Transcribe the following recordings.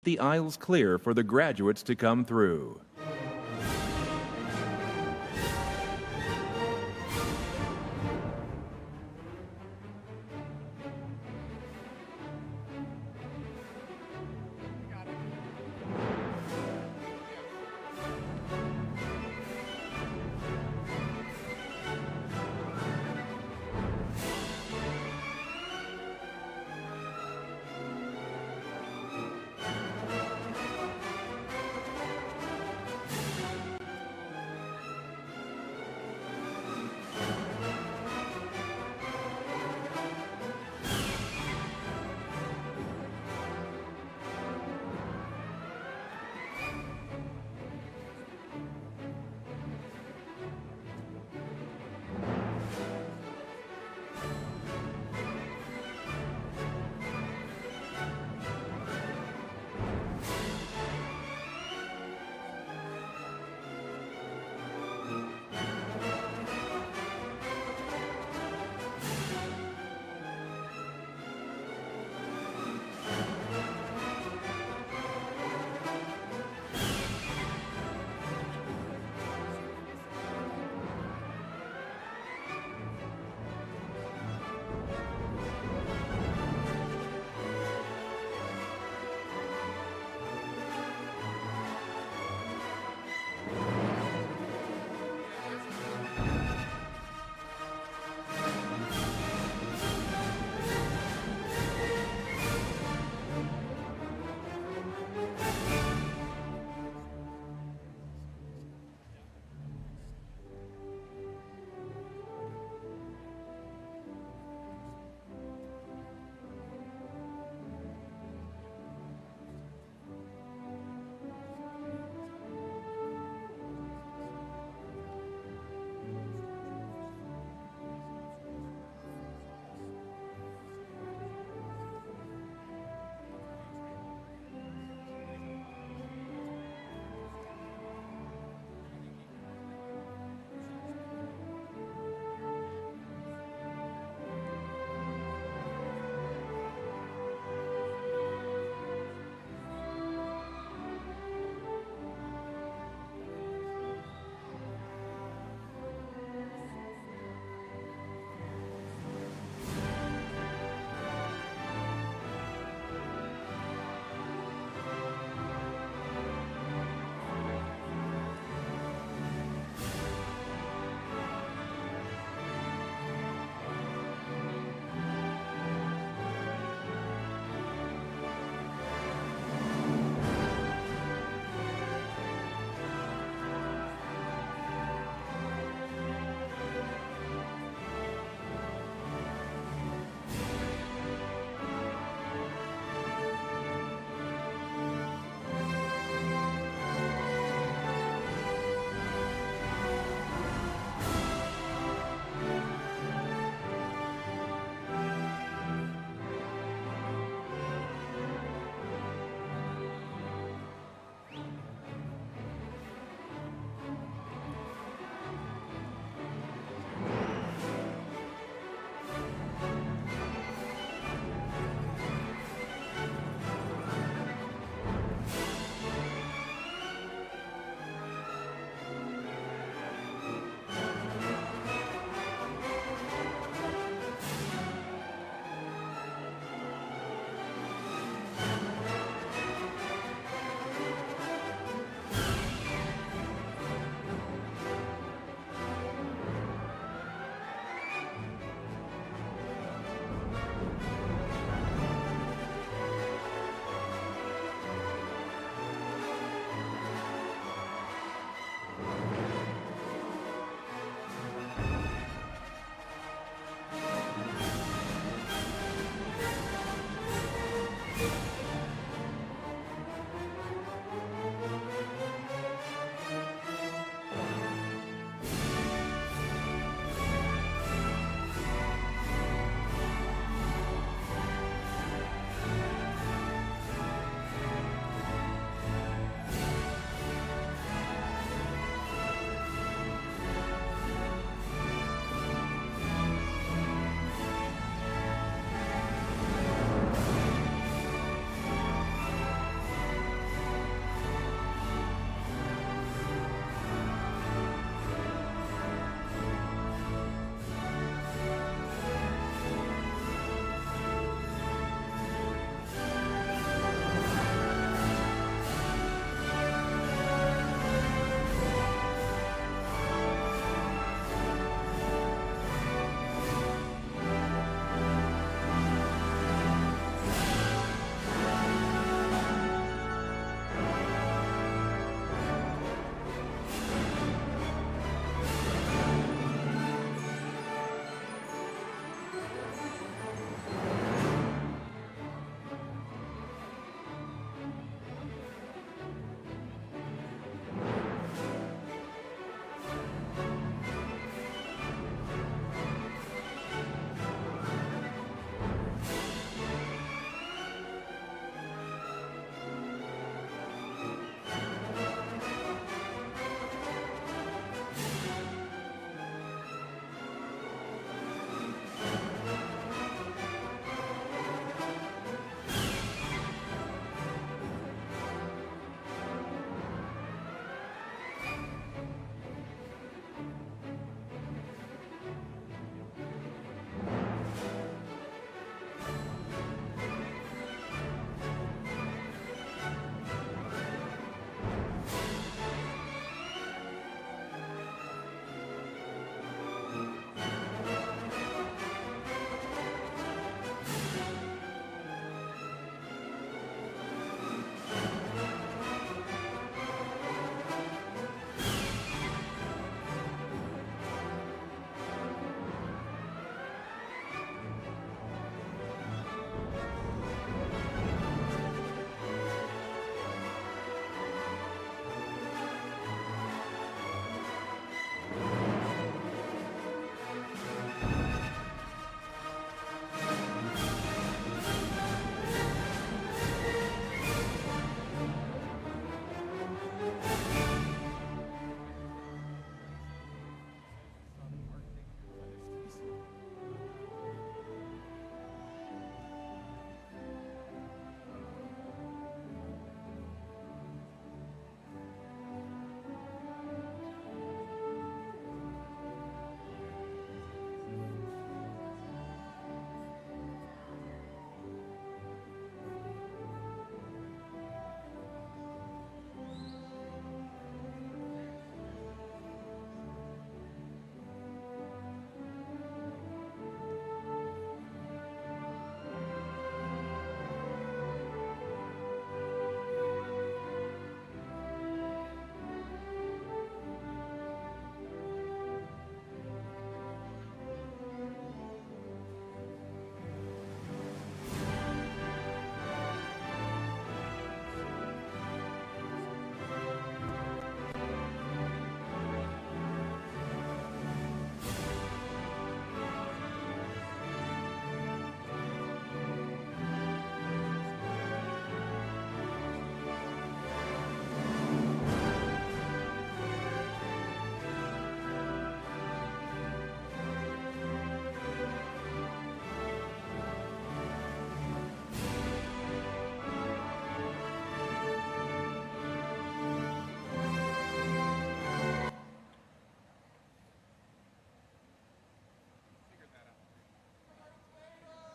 The aisles clear for the graduates to come through.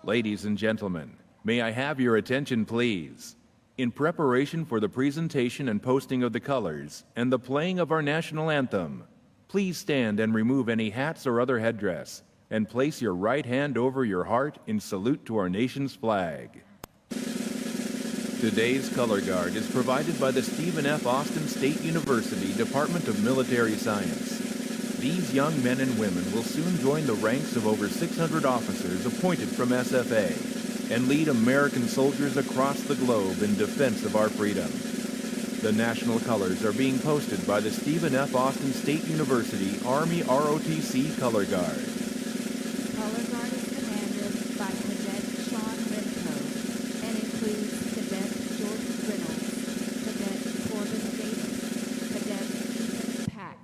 Ladies and gentlemen, may I have your attention, please? In preparation for the presentation and posting of the colors and the playing of our national anthem, please stand and remove any hats or other headdress, and place your right hand over your heart in salute to our nation's flag. Today's color guard is provided by the Stephen F. Austin State University Department of Military Science. These young men and women will soon join the ranks of over 600 officers appointed from SFA and lead American soldiers across the globe in defense of our freedom. The national colors are being posted by the Stephen F. Austin State University Army ROTC Color Guard. Color Guard is commanded by Cadet Sean Rimco and includes Cadet Jordan Reynolds, Cadet Corbin Davis, Cadet Ethan Pack.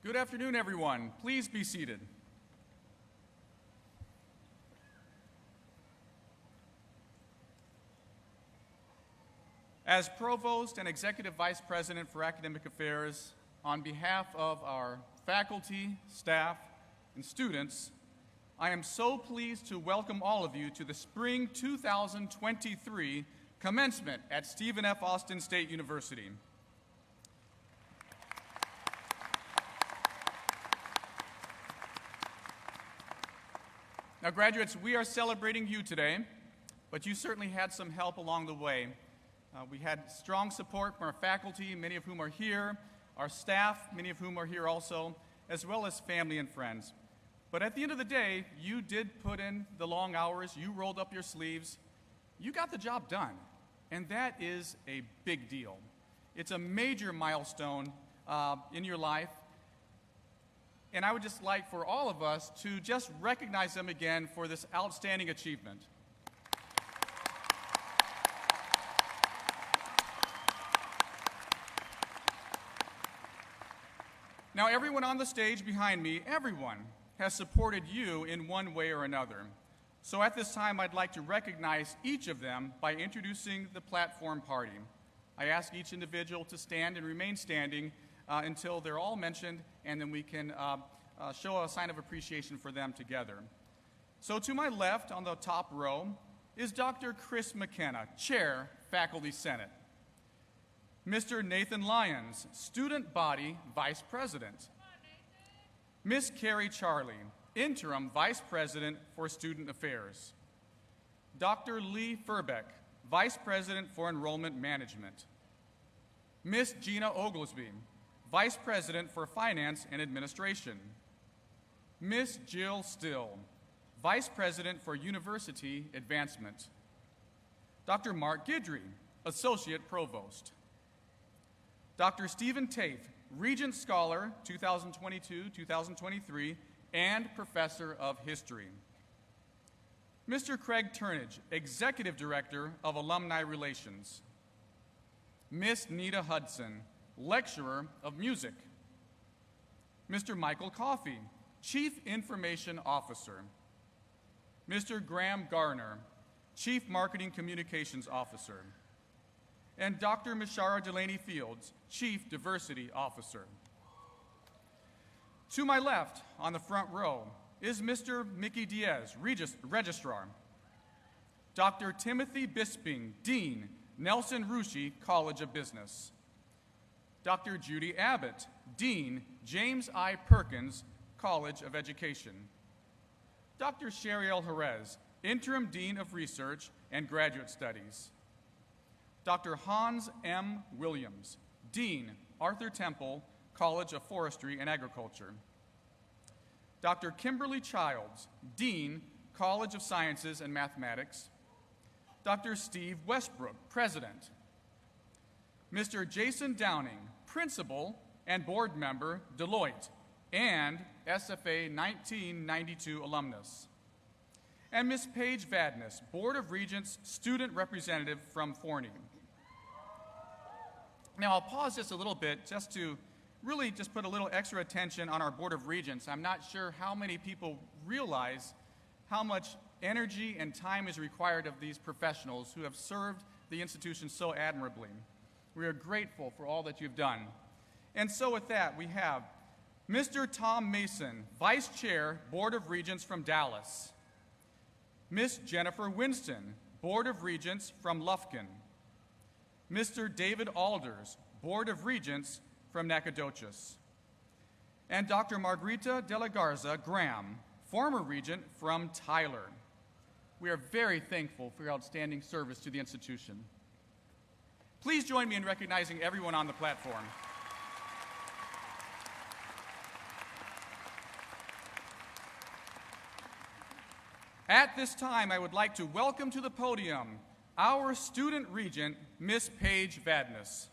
Good afternoon, everyone. Please be seated. As Provost and Executive Vice President for Academic Affairs, on behalf of our faculty, staff, and students, I am so pleased to welcome all of you to the Spring 2023 commencement at Stephen F. Austin State University. Now, graduates, we are celebrating you today, but you certainly had some help along the way. We had strong support from our faculty, many of whom are here, our staff, many of whom are here also, as well as family and friends. But at the end of the day, you did put in the long hours, you rolled up your sleeves, you got the job done, and that is a big deal. It's a major milestone in your life, and I would just like for all of us to just recognize them again for this outstanding achievement. Now, everyone on the stage behind me, everyone, has supported you in one way or another. So at this time, I'd like to recognize each of them by introducing the platform party. I ask each individual to stand and remain standing until they're all mentioned, and then we can show a sign of appreciation for them together. So to my left, on the top row, is Dr. Chris McKenna, Chair, Faculty Senate. Mr. Nathan Lyons, Student Body Vice President. Miss Carrie Charlie, Interim Vice President for Student Affairs. Dr. Lee Furbeck, Vice President for Enrollment Management. Miss Gina Oglesby, Vice President for Finance and Administration. Miss Jill Still, Vice President for University Advancement. Dr. Mark Guidry, Associate Provost. Dr. Stephen Tate, Regent Scholar 2022-2023 and Professor of History. Mr. Craig Turnage, Executive Director of Alumni Relations. Miss Nita Hudson, Lecturer of Music. Mr. Michael Coffey, Chief Information Officer. Mr. Graham Garner, Chief Marketing Communications Officer. And Dr. Mishara Delaney Fields, Chief Diversity Officer. To my left, on the front row, is Mr. Mickey Diaz, Registrar. Dr. Timothy Bisping, Dean, Nelson Rushi College of Business. Dr. Judy Abbott, Dean, James I. Perkins College of Education. Dr. Sheriel Jerez, Interim Dean of Research and Graduate Studies. Dr. Hans M. Williams, Dean, Arthur Temple College of Forestry and Agriculture. Dr. Kimberly Childs, Dean, College of Sciences and Mathematics. Dr. Steve Westbrook, President. Mr. Jason Downing, Principal and Board Member, Deloitte, and SFA 1992 alumnus. And Ms. Paige Vadnais, Board of Regents Student Representative from Forney. Now, I'll pause just a little bit just to really just put a little extra attention on our Board of Regents. I'm not sure how many people realize how much energy and time is required of these professionals who have served the institution so admirably. We are grateful for all that you've done. And so with that, we have Mr. Tom Mason, Vice Chair, Board of Regents from Dallas. Miss Jennifer Winston, Board of Regents from Lufkin. Mr. David Alders, Board of Regents from Nacogdoches. And Dr. Margarita de la Garza Graham, former Regent from Tyler. We are very thankful for your outstanding service to the institution. Please join me in recognizing everyone on the platform. At this time, I would like to welcome to the podium our student regent, Miss Paige Vadnais.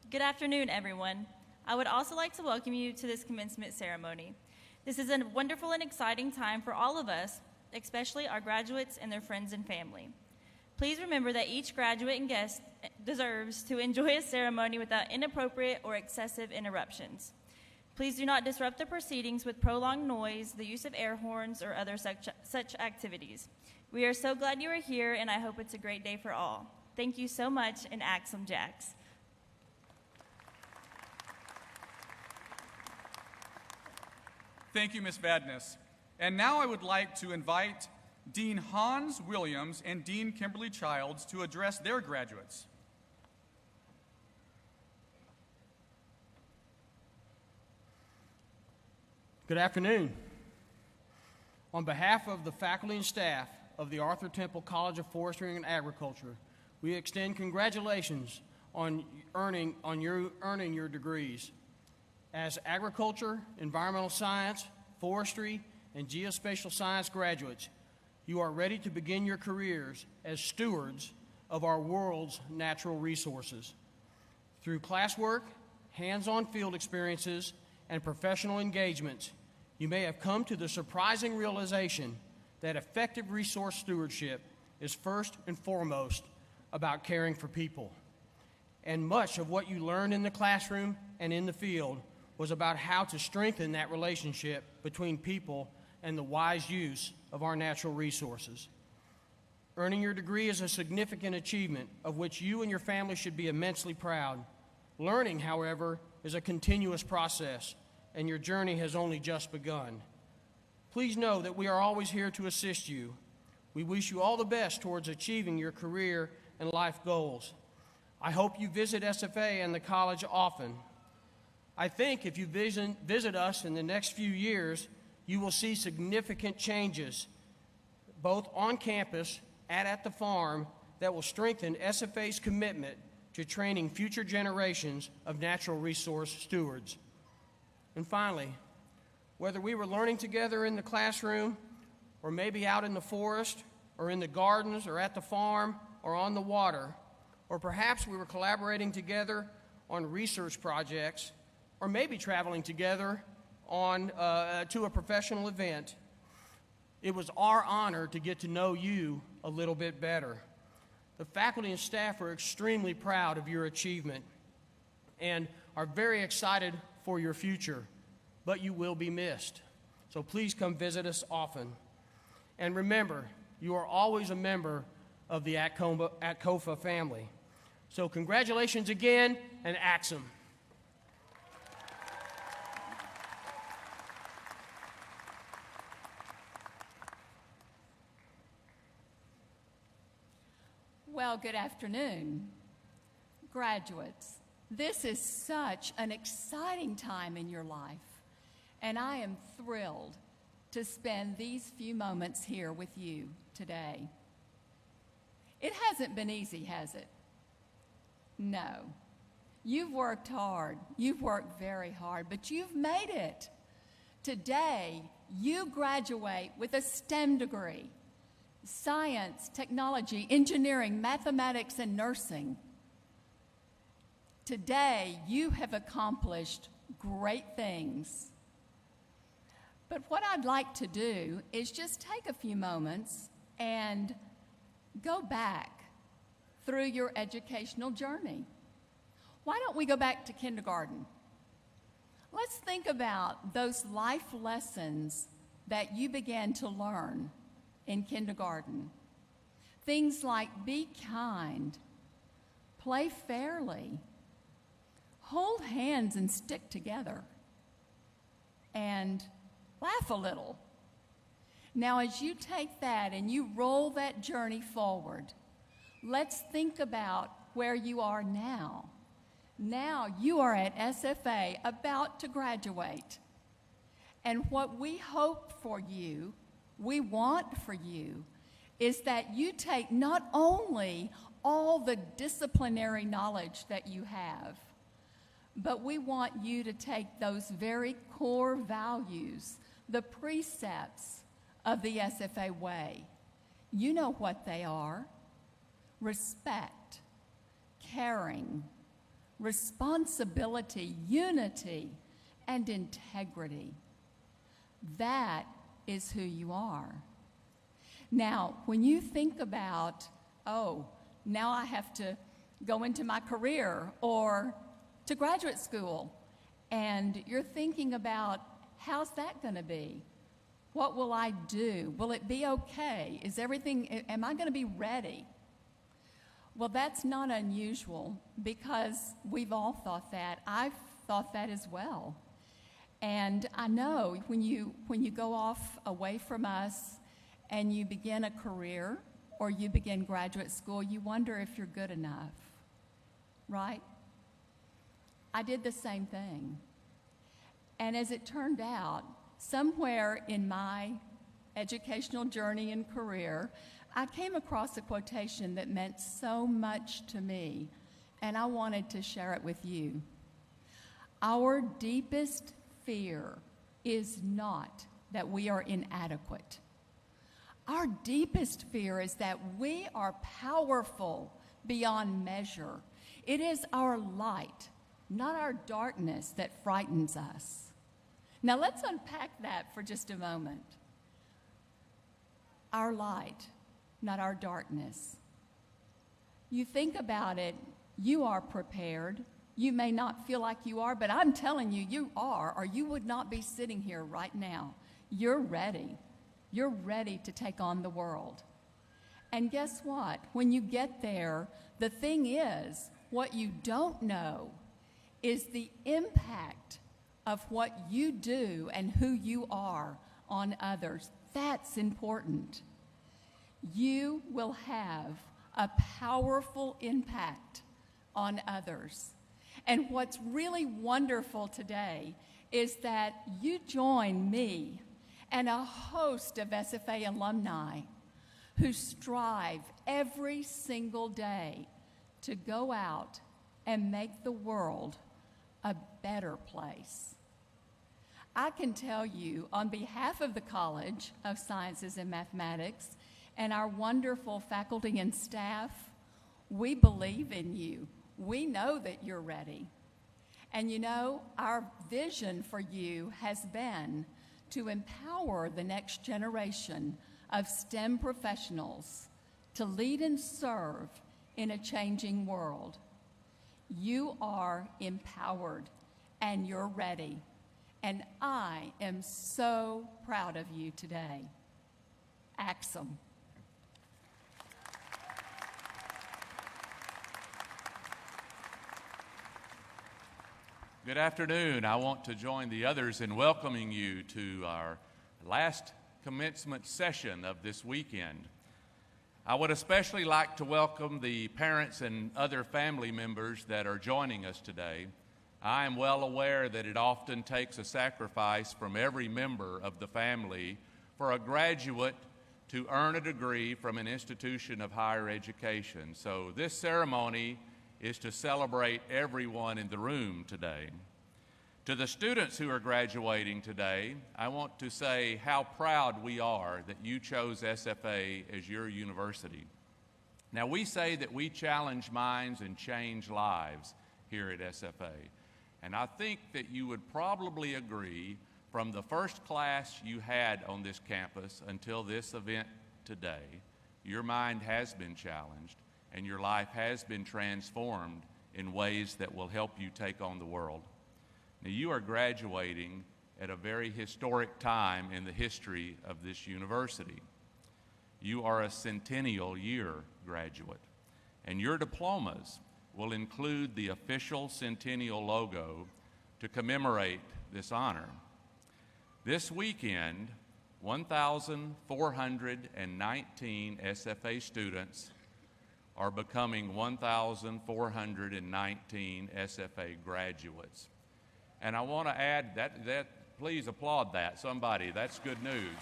Good afternoon, everyone. I would also like to welcome you to this commencement ceremony. This is a wonderful and exciting time for all of us, especially our graduates and their friends and family. Please remember that each graduate and guest deserves to enjoy a ceremony without inappropriate or excessive interruptions. Please do not disrupt the proceedings with prolonged noise, the use of air horns, or other such activities. We are so glad you are here, and I hope it's a great day for all. Thank you so much, and Axum Jacks. Thank you, Ms. Vadnais. And now I would like to invite Dean Hans Williams and Dean Kimberly Childs to address their graduates. Good afternoon. On behalf of the faculty and staff of the Arthur Temple College of Forestry and Agriculture, we extend congratulations on earning your degrees. As agriculture, environmental science, forestry, and geospatial science graduates, you are ready to begin your careers as stewards of our world's natural resources. Through classwork, hands-on field experiences, and professional engagements, you may have come to the surprising realization that effective resource stewardship is first and foremost about caring for people. And much of what you learned in the classroom and in the field was about how to strengthen that relationship between people and the wise use of our natural resources. Earning your degree is a significant achievement of which you and your family should be immensely proud. Learning, however, is a continuous process, and your journey has only just begun. Please know that we are always here to assist you. We wish you all the best towards achieving your career and life goals. I hope you visit SFA and the college often. I think if you visit us in the next few years, you will see significant changes, both on campus and at the farm, that will strengthen SFA's commitment to training future generations of natural resource stewards. And finally, whether we were learning together in the classroom, or maybe out in the forest, or in the gardens, or at the farm, or on the water, or perhaps we were collaborating together on research projects, or maybe traveling together to a professional event, it was our honor to get to know you a little bit better. The faculty and staff are extremely proud of your achievement and are very excited for your future, but you will be missed. So please come visit us often. And remember, you are always a member of the ATCOFA family. So congratulations again, and Axum. Well, good afternoon, graduates. This is such an exciting time in your life, and I am thrilled to spend these few moments here with you today. It hasn't been easy, has it? No. You've worked hard. You've worked very hard, but you've made it. Today, you graduate with a STEM degree: science, technology, engineering, mathematics, and nursing. Today, you have accomplished great things. But what I'd like to do is just take a few moments and go back through your educational journey. Why don't we go back to kindergarten? Let's think about those life lessons that you began to learn in kindergarten. Things like be kind, play fairly, hold hands and stick together, and laugh a little. Now, as you take that and you roll that journey forward, let's think about where you are now. Now you are at SFA, about to graduate. And what we hope for you, we want for you, is that you take not only all the disciplinary knowledge that you have, but we want you to take those very core values, the precepts of the SFA way. You know what they are: respect, caring, responsibility, unity, and integrity. That is who you are. Now, when you think about, oh, now I have to go into my career or to graduate school, and you're thinking about, how's that going to be? What will I do? Will it be okay? Am I going to be ready? Well, that's not unusual, because we've all thought that. I've thought that as well. And I know when you go off away from us and you begin a career or you begin graduate school, you wonder if you're good enough, right? I did the same thing. And as it turned out, somewhere in my educational journey and career, I came across a quotation that meant so much to me, and I wanted to share it with you. Our deepest fear is not that we are inadequate. Our deepest fear is that we are powerful beyond measure. It is our light, not our darkness, that frightens us. Now let's unpack that for just a moment. Our light, not our darkness. You think about it, you are prepared. You may not feel like you are, but I'm telling you, you are, or you would not be sitting here right now. You're ready. You're ready to take on the world. And guess what? When you get there, the thing is, what you don't know is the impact of what you do and who you are on others. That's important. You will have a powerful impact on others. And what's really wonderful today is that you join me and a host of SFA alumni who strive every single day to go out and make the world a better place. I can tell you, on behalf of the College of Sciences and Mathematics and our wonderful faculty and staff, we believe in you. We know that you're ready. And you know, our vision for you has been to empower the next generation of STEM professionals to lead and serve in a changing world. You are empowered and you're ready. And I am so proud of you today. Axum. Good afternoon. I want to join the others in welcoming you to our last commencement session of this weekend. I would especially like to welcome the parents and other family members that are joining us today. I am well aware that it often takes a sacrifice from every member of the family for a graduate to earn a degree from an institution of higher education. So this ceremony is to celebrate everyone in the room today. To the students who are graduating today, I want to say how proud we are that you chose SFA as your university. Now, we say that we challenge minds and change lives here at SFA. And I think that you would probably agree from the first class you had on this campus until this event today, your mind has been challenged and your life has been transformed in ways that will help you take on the world. Now, you are graduating at a very historic time in the history of this university. You are a centennial year graduate, and your diplomas will include the official centennial logo to commemorate this honor. This weekend, 1,419 SFA students are becoming 1,419 SFA graduates. And I want to add that please applaud that, somebody. That's good news.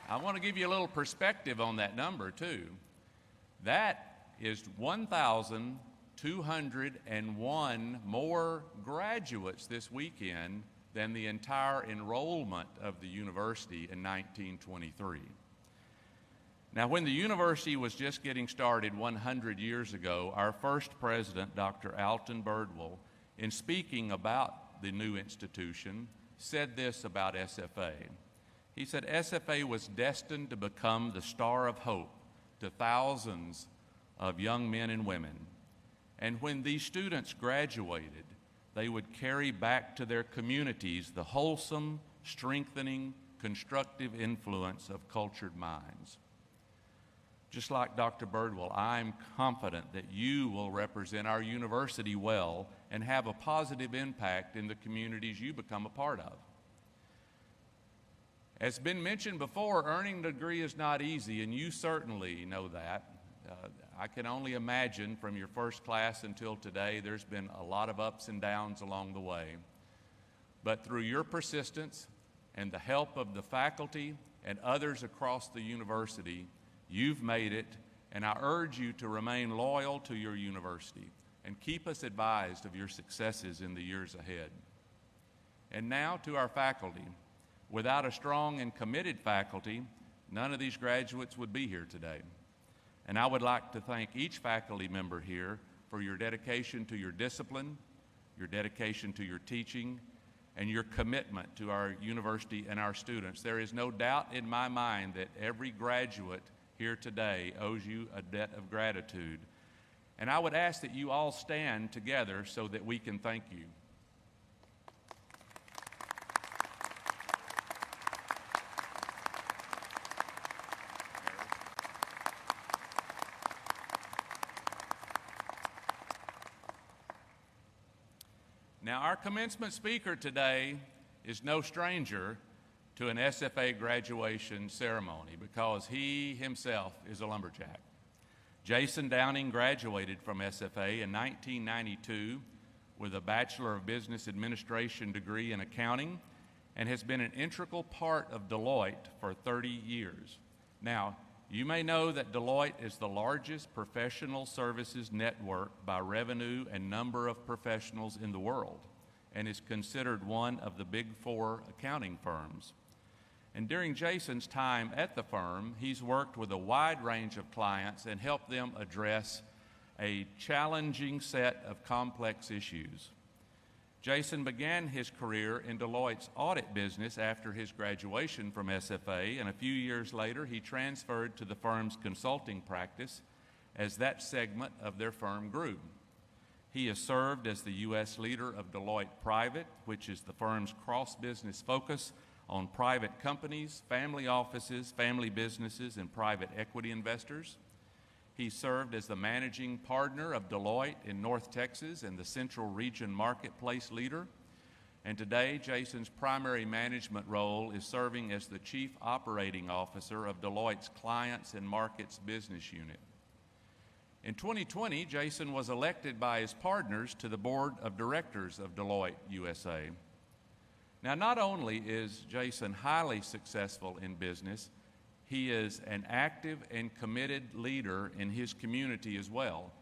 I want to give you a little perspective on that number, too. That is 1,201 more graduates this weekend than the entire enrollment of the university in 1923. Now, when the university was just getting started 100 years ago, our first president, Dr. Alton Birdwell, in speaking about the new institution, said this about SFA. He said, SFA was destined to become the star of hope to thousands of young men and women. And when these students graduated, they would carry back to their communities the wholesome, strengthening, constructive influence of cultured minds. Just like Dr. Birdwell, I'm confident that you will represent our university well and have a positive impact in the communities you become a part of. As been mentioned before, earning a degree is not easy, and you certainly know that. I can only imagine from your first class until today, there's been a lot of ups and downs along the way. But through your persistence and the help of the faculty and others across the university, you've made it, and I urge you to remain loyal to your university and keep us advised of your successes in the years ahead. And now to our faculty. Without a strong and committed faculty, none of these graduates would be here today. And I would like to thank each faculty member here for your dedication to your discipline, your dedication to your teaching, and your commitment to our university and our students. There is no doubt in my mind that every graduate here today owes you a debt of gratitude. And I would ask that you all stand together so that we can thank you. Now, our commencement speaker today is no stranger to an SFA graduation ceremony because he himself is a lumberjack. Jason Downing graduated from SFA in 1992 with a Bachelor of Business Administration degree in accounting and has been an integral part of Deloitte for 30 years. Now, you may know that Deloitte is the largest professional services network by revenue and number of professionals in the world and is considered one of the Big Four accounting firms. And during Jason's time at the firm, he's worked with a wide range of clients and helped them address a challenging set of complex issues. Jason began his career in Deloitte's audit business after his graduation from SFA, and a few years later he transferred to the firm's consulting practice as that segment of their firm grew. He has served as the U.S. leader of Deloitte Private, which is the firm's cross-business focus on private companies, family offices, family businesses, and private equity investors. He served as the managing partner of Deloitte in North Texas and the Central Region Marketplace leader. And today, Jason's primary management role is serving as the Chief Operating Officer of Deloitte's Clients and Markets Business Unit. In 2020, Jason was elected by his partners to the Board of Directors of Deloitte USA. Now, not only is Jason highly successful in business, he is an active and committed leader in his community as well.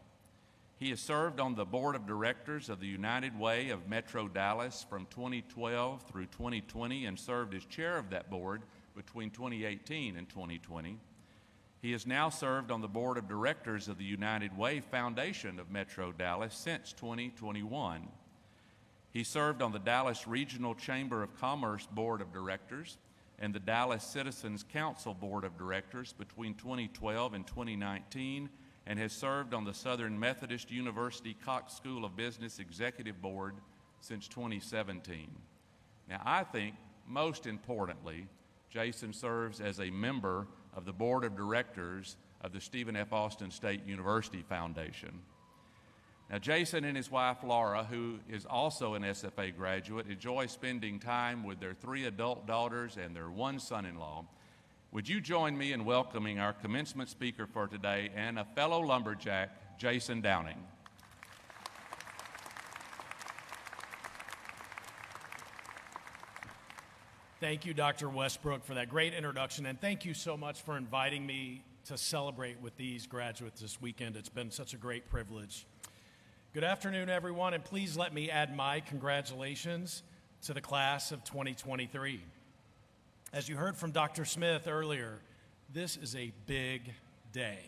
He has served on the board of directors of the United Way of Metro Dallas from 2012 through 2020 and served as chair of that board between 2018 and 2020. He has now served on the board of directors of the United Way Foundation of Metro Dallas since 2021. He served on the Dallas Regional Chamber of Commerce Board of Directors and the Dallas Citizens Council Board of Directors between 2012 and 2019, and has served on the Southern Methodist University Cox School of Business Executive Board since 2017. Now, I think, most importantly, Jason serves as a member of the Board of Directors of the Stephen F. Austin State University Foundation. Now, Jason and his wife, Laura, who is also an SFA graduate, enjoy spending time with their 3 adult daughters and their 1 son-in-law. Would you join me in welcoming our commencement speaker for today and a fellow lumberjack, Jason Downing? Thank you, Dr. Westbrook, for that great introduction, and thank you so much for inviting me to celebrate with these graduates this weekend. It's been such a great privilege. Good afternoon, everyone, and please let me add my congratulations to the class of 2023. As you heard from Dr. Smith earlier, this is a big day.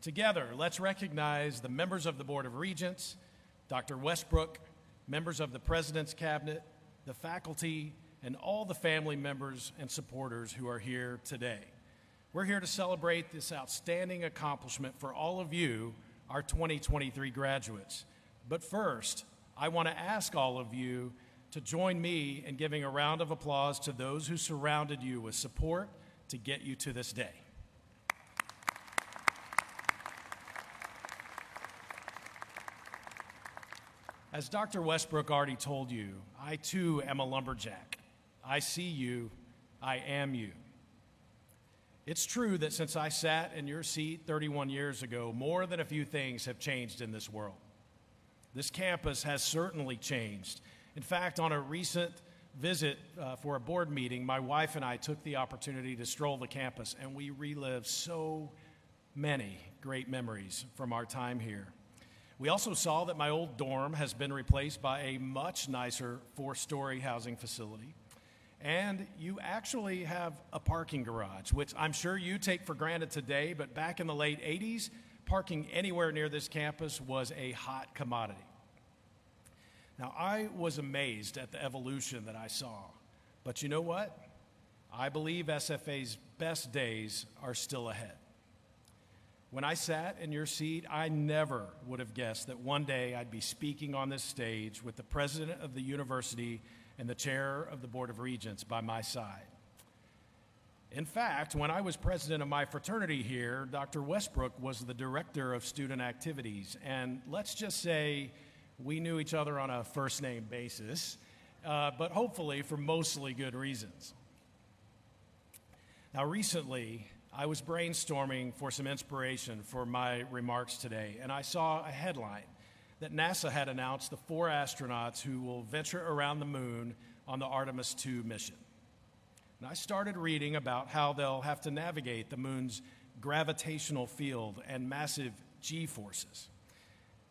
Together, let's recognize the members of the Board of Regents, Dr. Westbrook, members of the President's Cabinet, the faculty, and all the family members and supporters who are here today. We're here to celebrate this outstanding accomplishment for all of you, our 2023 graduates. But first, I want to ask all of you to join me in giving a round of applause to those who surrounded you with support to get you to this day. As Dr. Westbrook already told you, I too am a lumberjack. I see you, I am you. It's true that since I sat in your seat 31 years ago, more than a few things have changed in this world. This campus has certainly changed. In fact, on a recent visit for a board meeting, my wife and I took the opportunity to stroll the campus, and we relived so many great memories from our time here. We also saw that my old dorm has been replaced by a much nicer 4-story housing facility. And you actually have a parking garage, which I'm sure you take for granted today, but back in the late 80s, parking anywhere near this campus was a hot commodity. Now, I was amazed at the evolution that I saw, but you know what? I believe SFA's best days are still ahead. When I sat in your seat, I never would have guessed that one day I'd be speaking on this stage with the president of the university and the chair of the Board of Regents by my side. In fact, when I was president of my fraternity here, Dr. Westbrook was the director of student activities, and let's just say we knew each other on a first-name basis, but hopefully for mostly good reasons. Now, recently, I was brainstorming for some inspiration for my remarks today, and I saw a headline that NASA had announced the 4 astronauts who will venture around the moon on the Artemis II mission. And I started reading about how they'll have to navigate the moon's gravitational field and massive G-forces.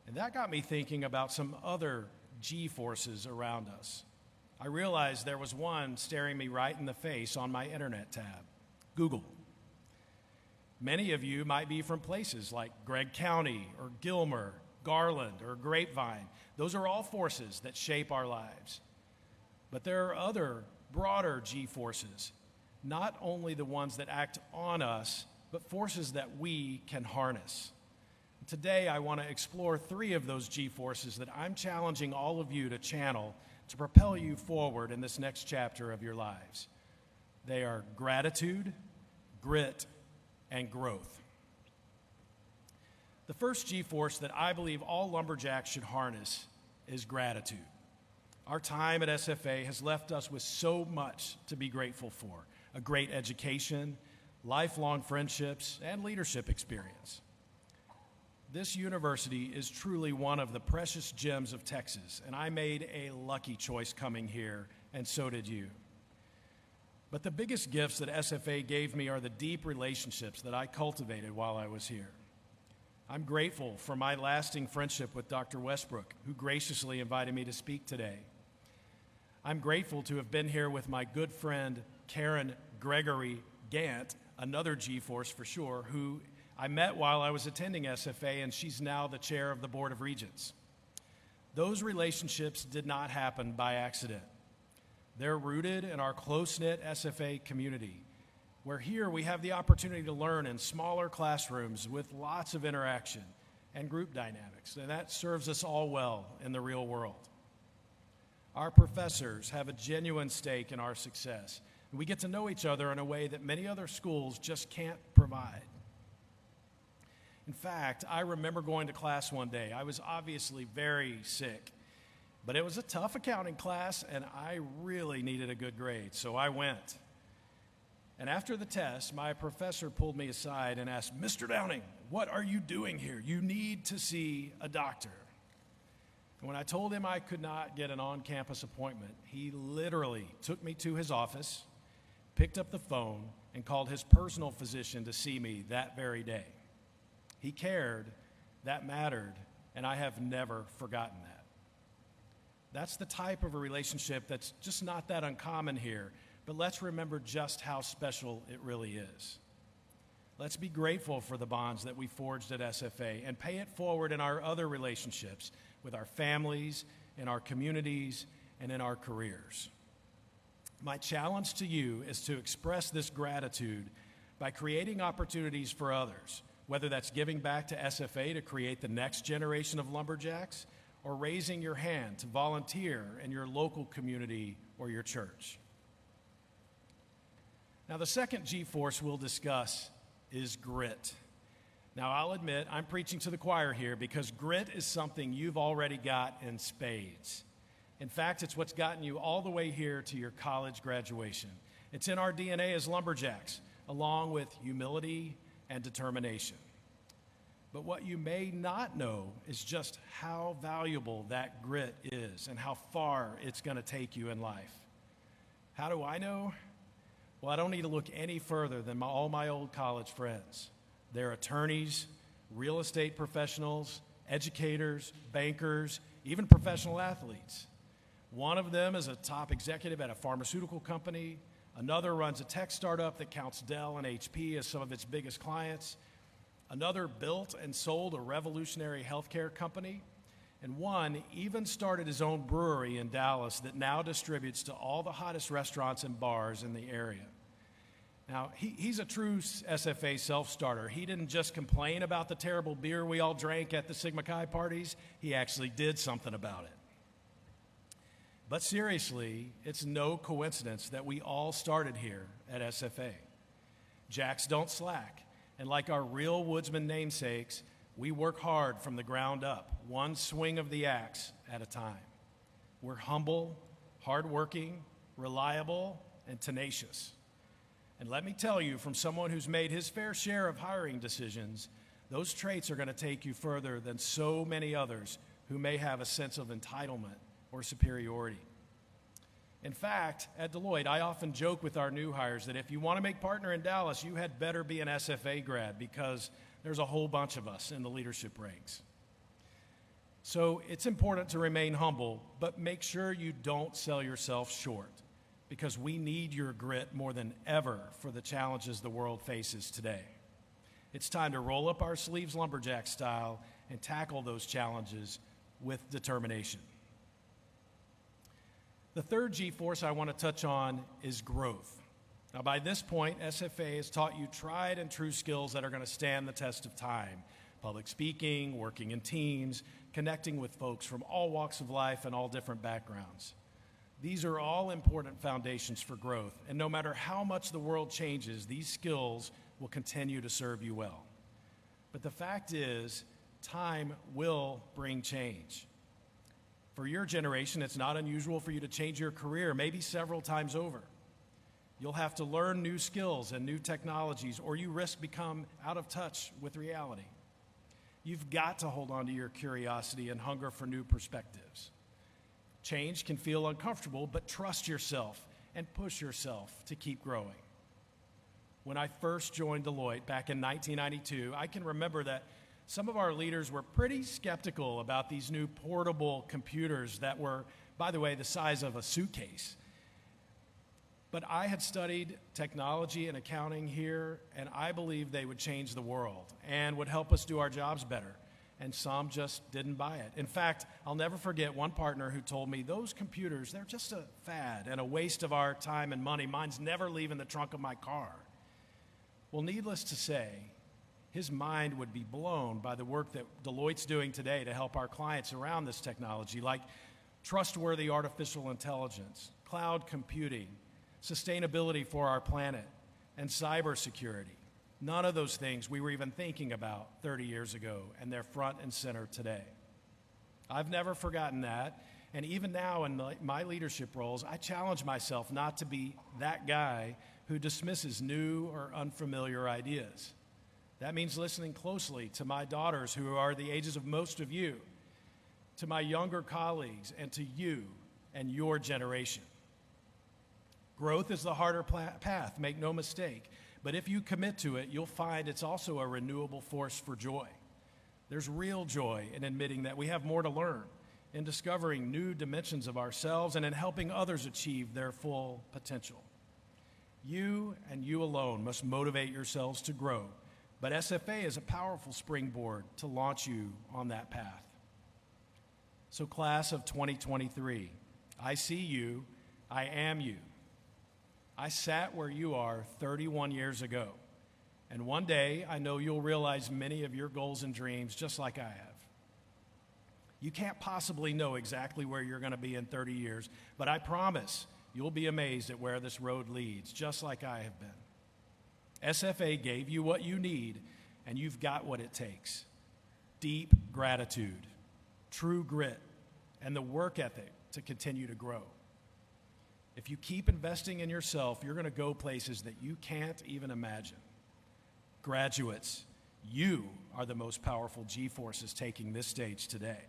And that got me thinking about some other G-forces around us. I realized there was one staring me right in the face on my internet tab: Google. Many of you might be from places like Gregg County or Gilmer, Garland, or Grapevine. Those are all forces that shape our lives. But there are other, broader G-forces, not only the ones that act on us, but forces that we can harness. Today, I want to explore 3 of those G-forces that I'm challenging all of you to channel to propel you forward in this next chapter of your lives. They are gratitude, grit, and growth. The first G-force that I believe all lumberjacks should harness is gratitude. Our time at SFA has left us with so much to be grateful for: a great education, lifelong friendships, and leadership experience. This university is truly one of the precious gems of Texas, and I made a lucky choice coming here, and so did you. But the biggest gifts that SFA gave me are the deep relationships that I cultivated while I was here. I'm grateful for my lasting friendship with Dr. Westbrook, who graciously invited me to speak today. I'm grateful to have been here with my good friend Karen Gregory Gant, another G-force for sure, who I met while I was attending SFA, and she's now the chair of the Board of Regents. Those relationships did not happen by accident. They're rooted in our close-knit SFA community, where here we have the opportunity to learn in smaller classrooms with lots of interaction and group dynamics, and that serves us all well in the real world. Our professors have a genuine stake in our success, and we get to know each other in a way that many other schools just can't provide. In fact, I remember going to class one day. I was obviously very sick, but it was a tough accounting class, and I really needed a good grade, so I went. And after the test, my professor pulled me aside and asked, "Mr. Downing, what are you doing here? You need to see a doctor." And when I told him I could not get an on-campus appointment, he literally took me to his office, picked up the phone, and called his personal physician to see me that very day. He cared, that mattered, and I have never forgotten that. That's the type of a relationship that's just not that uncommon here, but let's remember just how special it really is. Let's be grateful for the bonds that we forged at SFA and pay it forward in our other relationships with our families, in our communities, and in our careers. My challenge to you is to express this gratitude by creating opportunities for others, whether that's giving back to SFA to create the next generation of lumberjacks, or raising your hand to volunteer in your local community or your church. Now, the second G-force we'll discuss is grit. Now, I'll admit I'm preaching to the choir here because grit is something you've already got in spades. In fact, it's what's gotten you all the way here to your college graduation. It's in our DNA as lumberjacks, along with humility and determination. But what you may not know is just how valuable that grit is and how far it's going to take you in life. How do I know? Well, I don't need to look any further than all my old college friends. They're attorneys, real estate professionals, educators, bankers, even professional athletes. One of them is a top executive at a pharmaceutical company. Another runs a tech startup that counts Dell and HP as some of its biggest clients. Another built and sold a revolutionary healthcare company. And one even started his own brewery in Dallas that now distributes to all the hottest restaurants and bars in the area. Now, he's a true SFA self-starter. He didn't just complain about the terrible beer we all drank at the Sigma Chi parties. He actually did something about it. But seriously, it's no coincidence that we all started here at SFA. Jacks don't slack. And like our real woodsman namesakes, we work hard from the ground up, one swing of the axe at a time. We're humble, hardworking, reliable, and tenacious. And let me tell you, from someone who's made his fair share of hiring decisions, those traits are going to take you further than so many others who may have a sense of entitlement or superiority. In fact, at Deloitte, I often joke with our new hires that if you want to make partner in Dallas, you had better be an SFA grad because there's a whole bunch of us in the leadership ranks. So it's important to remain humble, but make sure you don't sell yourself short because we need your grit more than ever for the challenges the world faces today. It's time to roll up our sleeves lumberjack style and tackle those challenges with determination. The third G-force I want to touch on is growth. Now, by this point, SFA has taught you tried and true skills that are going to stand the test of time. Public speaking, working in teams, connecting with folks from all walks of life and all different backgrounds. These are all important foundations for growth, and no matter how much the world changes, these skills will continue to serve you well. But the fact is, time will bring change. For your generation, it's not unusual for you to change your career, maybe several times over. You'll have to learn new skills and new technologies, or you risk becoming out of touch with reality. You've got to hold on to your curiosity and hunger for new perspectives. Change can feel uncomfortable, but trust yourself and push yourself to keep growing. When I first joined Deloitte back in 1992, I can remember that some of our leaders were pretty skeptical about these new portable computers that were, by the way, the size of a suitcase. But I had studied technology and accounting here, and I believed they would change the world and would help us do our jobs better. And some just didn't buy it. In fact, I'll never forget one partner who told me, those computers, they're just a fad and a waste of our time and money. Mine's never leaving the trunk of my car. Well, needless to say, his mind would be blown by the work that Deloitte's doing today to help our clients around this technology, like trustworthy artificial intelligence, cloud computing, sustainability for our planet, and cybersecurity. None of those things we were even thinking about 30 years ago, and they're front and center today. I've never forgotten that, and even now in my leadership roles, I challenge myself not to be that guy who dismisses new or unfamiliar ideas. That means listening closely to my daughters, who are the ages of most of you, to my younger colleagues, and to you and your generation. Growth is the harder path, make no mistake. But if you commit to it, you'll find it's also a renewable force for joy. There's real joy in admitting that we have more to learn, in discovering new dimensions of ourselves, and in helping others achieve their full potential. You and you alone must motivate yourselves to grow, but SFA is a powerful springboard to launch you on that path. So, class of 2023, I see you, I am you. I sat where you are 31 years ago, and one day I know you'll realize many of your goals and dreams just like I have. You can't possibly know exactly where you're going to be in 30 years, but I promise you'll be amazed at where this road leads, just like I have been. SFA gave you what you need, and you've got what it takes. Deep gratitude, true grit, and the work ethic to continue to grow. If you keep investing in yourself, you're going to go places that you can't even imagine. Graduates, you are the most powerful G-forces taking this stage today.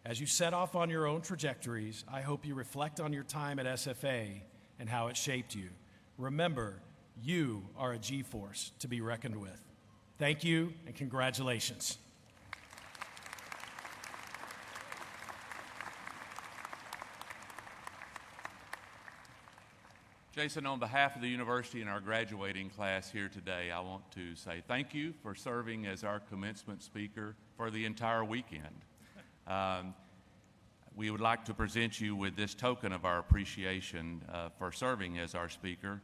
As you set off on your own trajectories, I hope you reflect on your time at SFA and how it shaped you. Remember, you are a G-force to be reckoned with. Thank you and congratulations. Jason, on behalf of the university and our graduating class here today, I want to say thank you for serving as our commencement speaker for the entire weekend. We would like to present you with this token of our appreciation for serving as our speaker.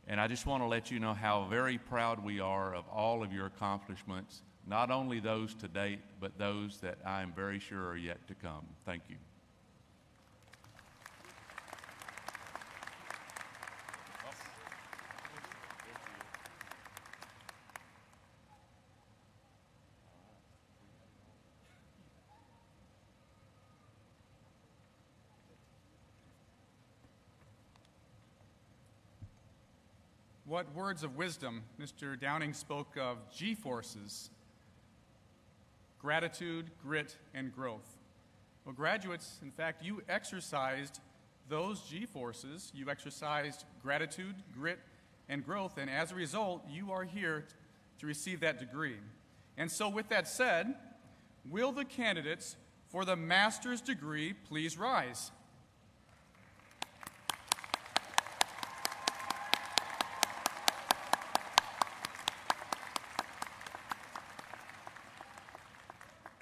And I just want to let you know how very proud we are of all of your accomplishments, not only those to date, but those that I am very sure are yet to come. Thank you. What words of wisdom. Mr. Downing spoke of G-forces: gratitude, grit, and growth. Well, graduates, in fact, you exercised those G-forces. You exercised gratitude, grit, and growth, and as a result, you are here to receive that degree. And so with that said, will the candidates for the master's degree please rise?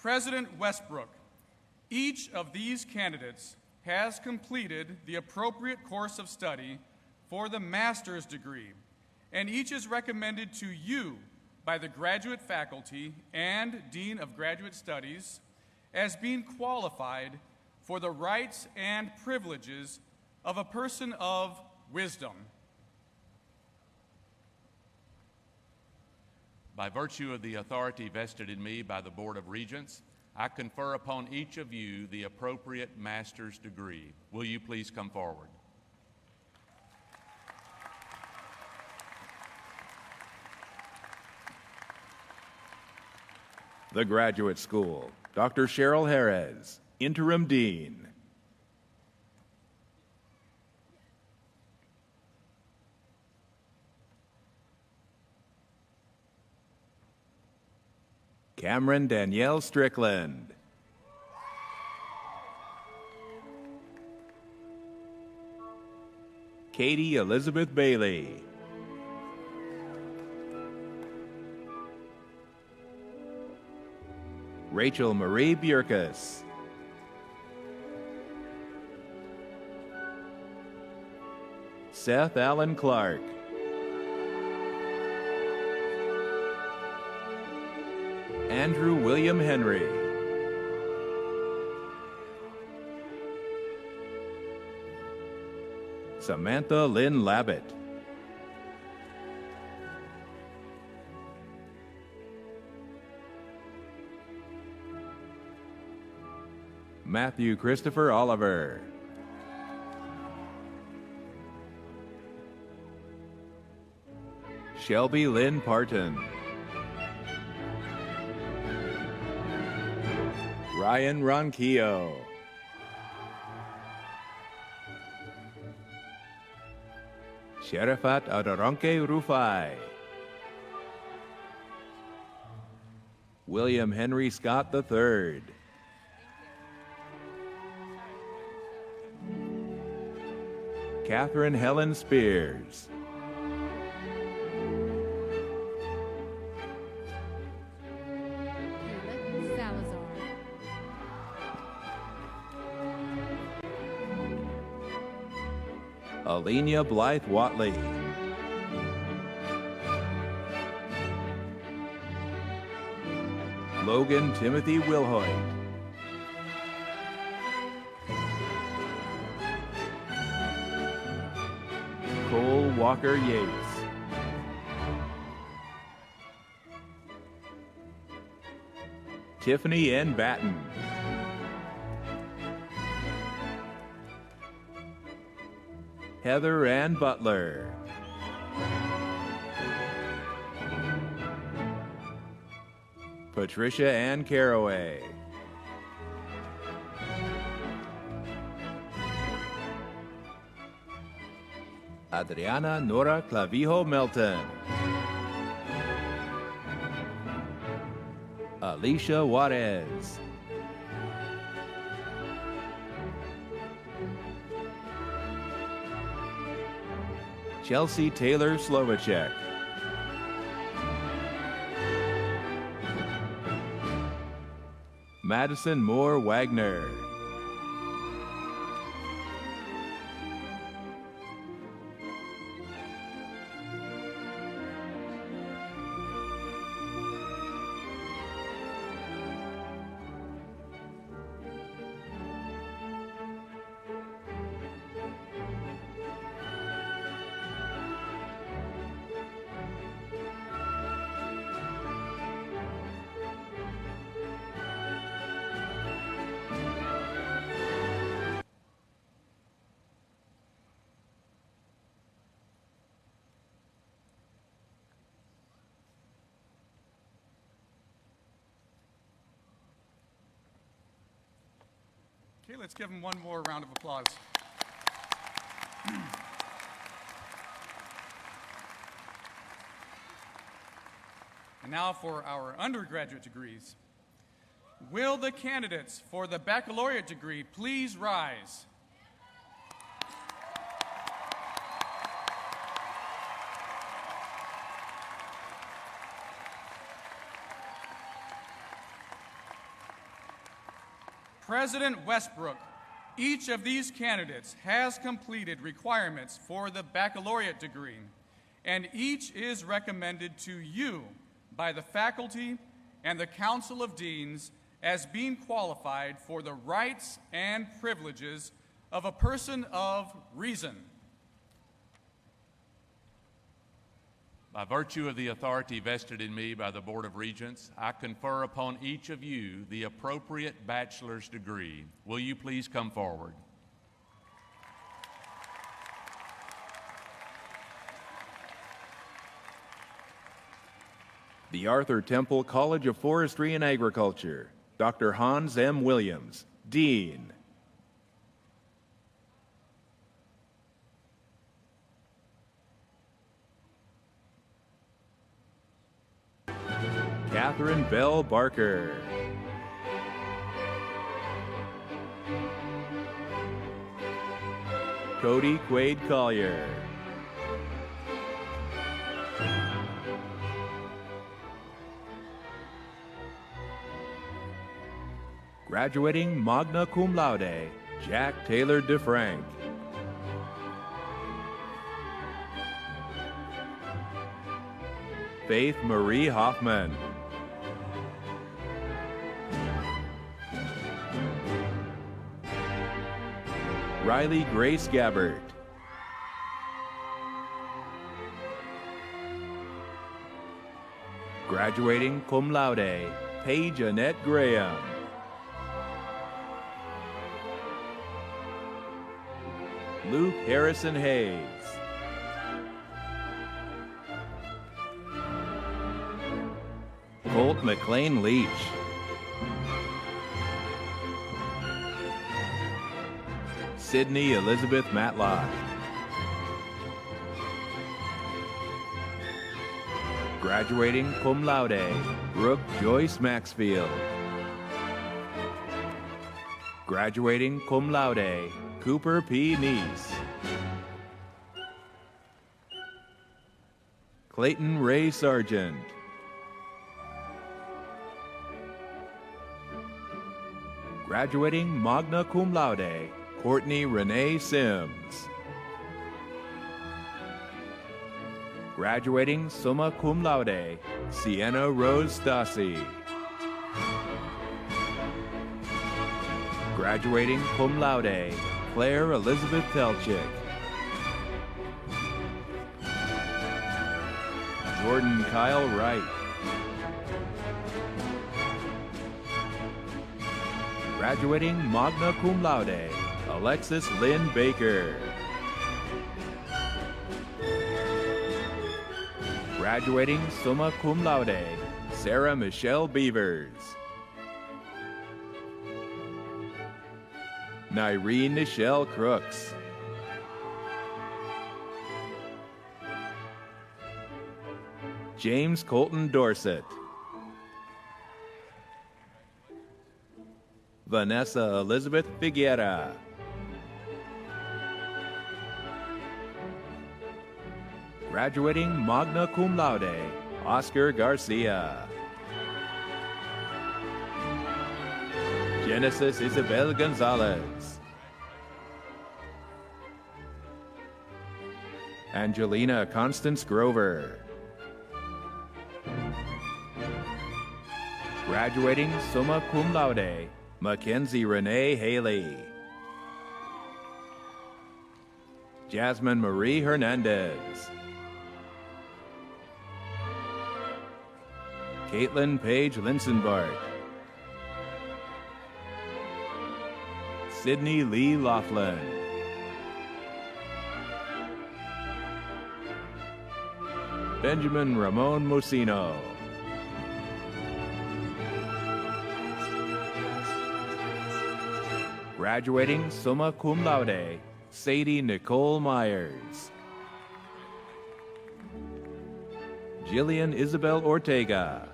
President Westbrook, each of these candidates has completed the appropriate course of study for the master's degree, and each is recommended to you by the graduate faculty and Dean of Graduate Studies as being qualified for the rights and privileges of a person of wisdom. By virtue of the authority vested in me by the Board of Regents, I confer upon each of you the appropriate master's degree. Will you please come forward? The Graduate School, Dr. Cheryl Jerez, Interim Dean. Cameron Danielle Strickland. Katie Elizabeth Bailey. Rachel Marie Bjerkus. Seth Allen Clark. Andrew William Henry. Samantha Lynn Labott. Matthew Christopher Oliver. Shelby Lynn Parton. Ryan Ronquillo. Sherifat Adoronke Rufai. William Henry Scott III. Catherine Helen Spears. Caleb Salazar. Alenia Blythe Watley. Logan Timothy Wilhoit. Cole Walker Yates. Tiffany N. Batten. Heather Ann Butler. Patricia Ann Caraway. Adriana Nora Clavijo Melton. Alicia Juarez. Chelsea Taylor Slovacek. Madison Moore Wagner. Okay, let's give them one more round of applause. And now for our undergraduate degrees. Will the candidates for the baccalaureate degree please rise? President Westbrook, each of these candidates has completed requirements for the baccalaureate degree, and each is recommended to you by the faculty and the Council of Deans as being qualified for the rights and privileges of a person of reason. By virtue of the authority vested in me by the Board of Regents, I confer upon each of you the appropriate bachelor's degree. Will you please come forward? The Arthur Temple College of Forestry and Agriculture, Dr. Hans M. Williams, Dean. Catherine Bell Barker. Cody Quaid Collier. Graduating magna cum laude, Jack Taylor DeFrank. Faith Marie Hoffman. Riley Grace Gabbert. Graduating cum laude, Paige Annette Graham. Luke Harrison Hayes. Colt McLean Leach. Sydney Elizabeth Matlock. Graduating cum laude, Brooke Joyce Maxfield. Graduating cum laude, Cooper P. Neese. Clayton Ray Sargent. Graduating magna cum laude, Courtney Renee Sims. Graduating summa cum laude, Sienna Rose Stassi. Graduating cum laude, Claire Elizabeth Telchik. Jordan Kyle Wright. Graduating magna cum laude, Alexis Lynn Baker. Graduating summa cum laude, Sarah Michelle Beavers. Nyrene Nichelle Crooks. James Colton Dorset. Vanessa Elizabeth Figuera. Graduating magna cum laude, Oscar Garcia. Genesis Isabel Gonzalez. Angelina Constance Grover. Graduating summa cum laude, Mackenzie Renee Haley. Jasmine Marie Hernandez. Caitlin Paige Linsenbart. Sydney Lee Laughlin. Benjamin Ramon Musino. Graduating summa cum laude, Sadie Nicole Myers. Jillian Isabel Ortega.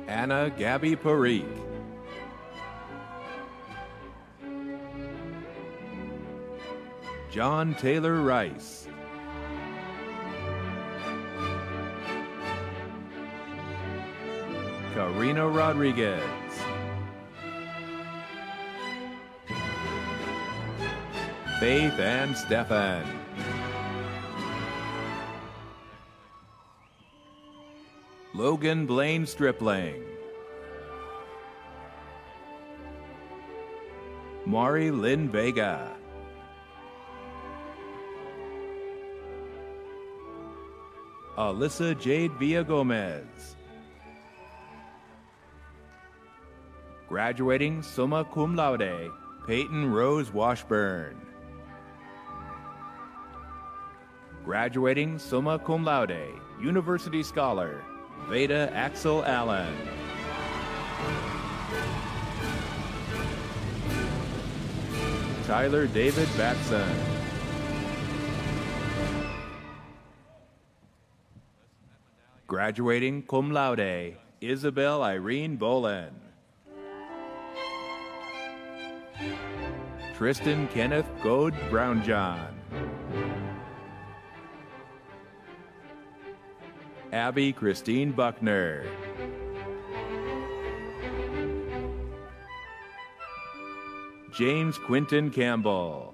Anna Gabby Parikh. John Taylor Rice. Karina Rodriguez. Faith Ann Stefan. Logan Blaine Stripling. Mari Lynn Vega. Alyssa Jade Villagomez. Graduating summa cum laude, Peyton Rose Washburn. Graduating summa cum laude, University Scholar, Veda Axel Allen. Tyler David Batson. Graduating cum laude, Isabel Irene Bolin. Tristan Kenneth Goad Brownjohn. Abby Christine Buckner. James Quinton Campbell.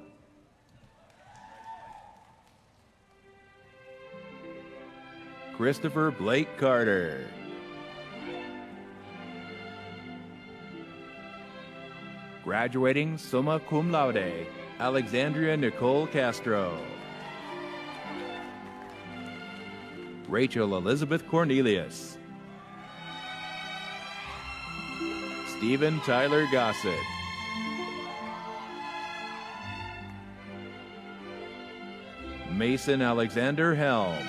Christopher Blake Carter. Graduating summa cum laude, Alexandria Nicole Castro. Rachel Elizabeth Cornelius. Stephen Tyler Gossett. Mason Alexander Helm.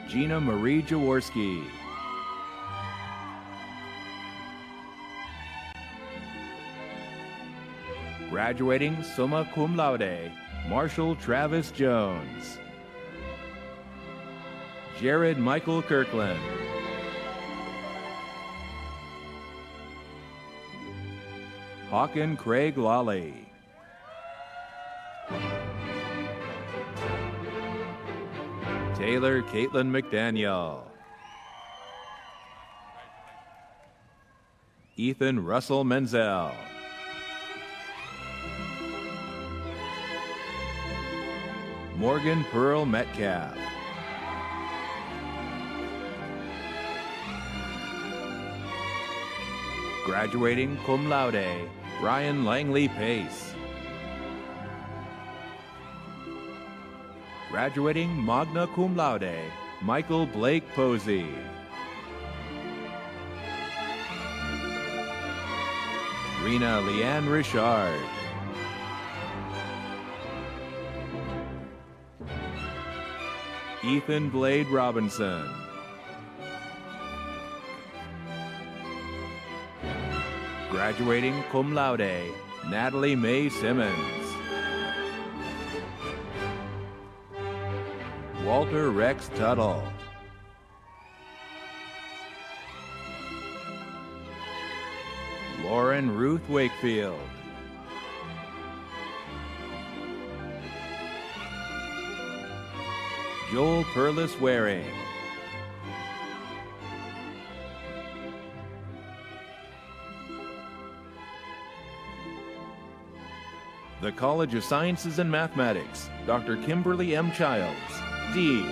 Gina Marie Jaworski. Graduating summa cum laude, Marshall Travis Jones. Jared Michael Kirkland. Hawken Craig Lawley. Taylor Caitlin McDaniel. Ethan Russell Menzel. Morgan Pearl Metcalf. Graduating cum laude, Ryan Langley Pace. Graduating magna cum laude, Michael Blake Posey. Rena Leanne Richard. Ethan Blade Robinson. Graduating cum laude, Natalie Mae Simmons. Walter Rex Tuttle. Lauren Ruth Wakefield. Joel Perlis Waring. The College of Sciences and Mathematics, Dr. Kimberly M. Childs, Dean.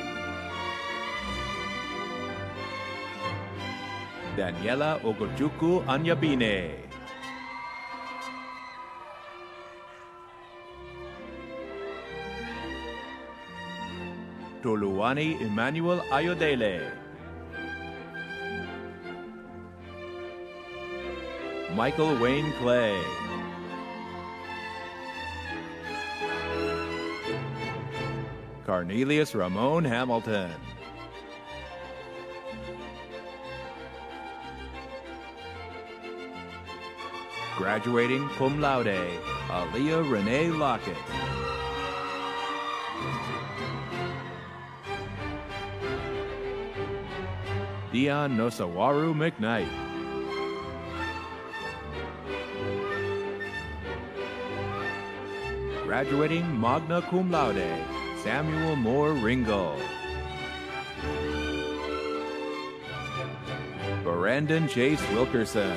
Daniela Ogochukwu Anyabine. Toluwani Emmanuel Ayodele. Michael Wayne Clay. Cornelius Ramon Hamilton. Graduating cum laude, Aaliyah Renee Lockett. Dion Nosawaru McKnight. Graduating magna cum laude, Samuel Moore Ringel. Brandon Chase Wilkerson.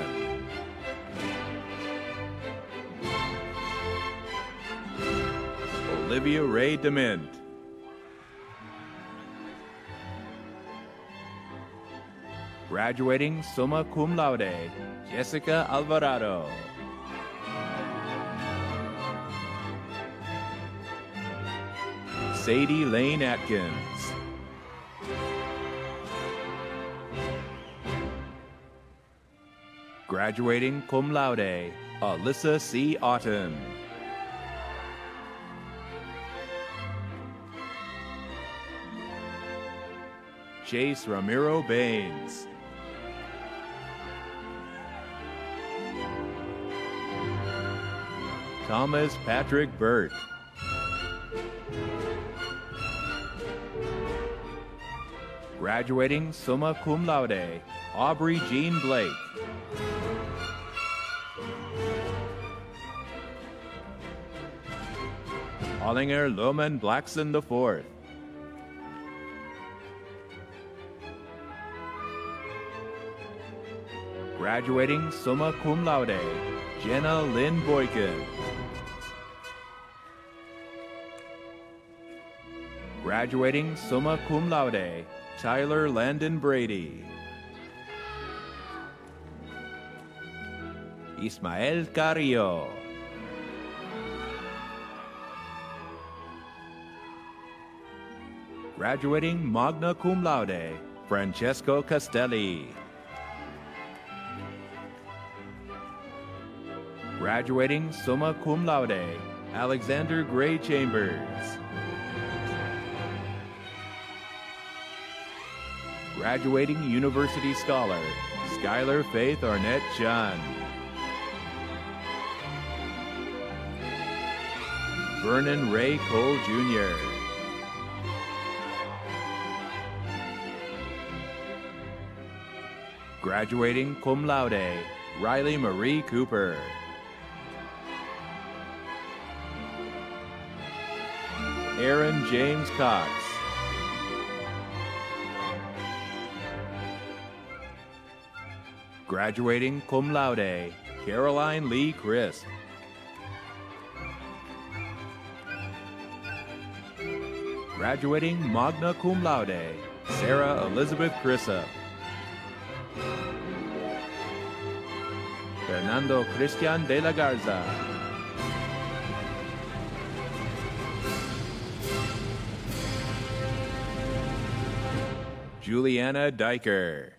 Olivia Ray Dement. Graduating summa cum laude, Jessica Alvarado. Sadie Lane Atkins. Graduating cum laude, Alyssa C. Otten. Chase Ramiro Baines. Thomas Patrick Burt. Graduating summa cum laude, Aubrey Jean Blake. Hollinger Lohman Blackson IV. Graduating summa cum laude, Jenna Lynn Boykin. Graduating summa cum laude, Tyler Landon Brady. Ismael Carrillo. Graduating magna cum laude, Francesco Castelli. Graduating summa cum laude, Alexander Gray Chambers. Graduating University Scholar, Skylar Faith Arnett John. Vernon Ray Cole Jr. Graduating cum laude, Riley Marie Cooper. Aaron James Cox. Graduating cum laude, Caroline Lee Crisp. Graduating magna cum laude, Sarah Elizabeth Crissa. Fernando Cristian de la Garza. Juliana Diker.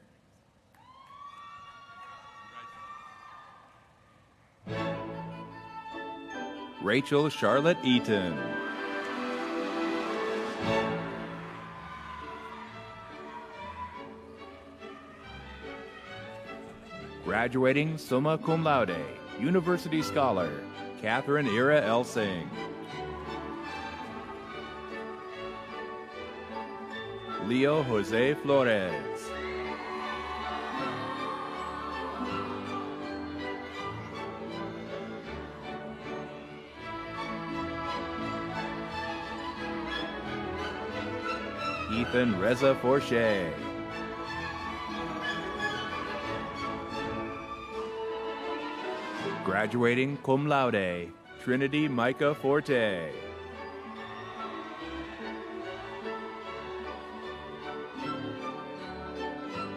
Rachel Charlotte Eaton. Graduating summa cum laude, University Scholar, Catherine Ira Elsing. Leo Jose Flores. Ethan Reza Forche. Graduating cum laude, Trinity Micah Forte.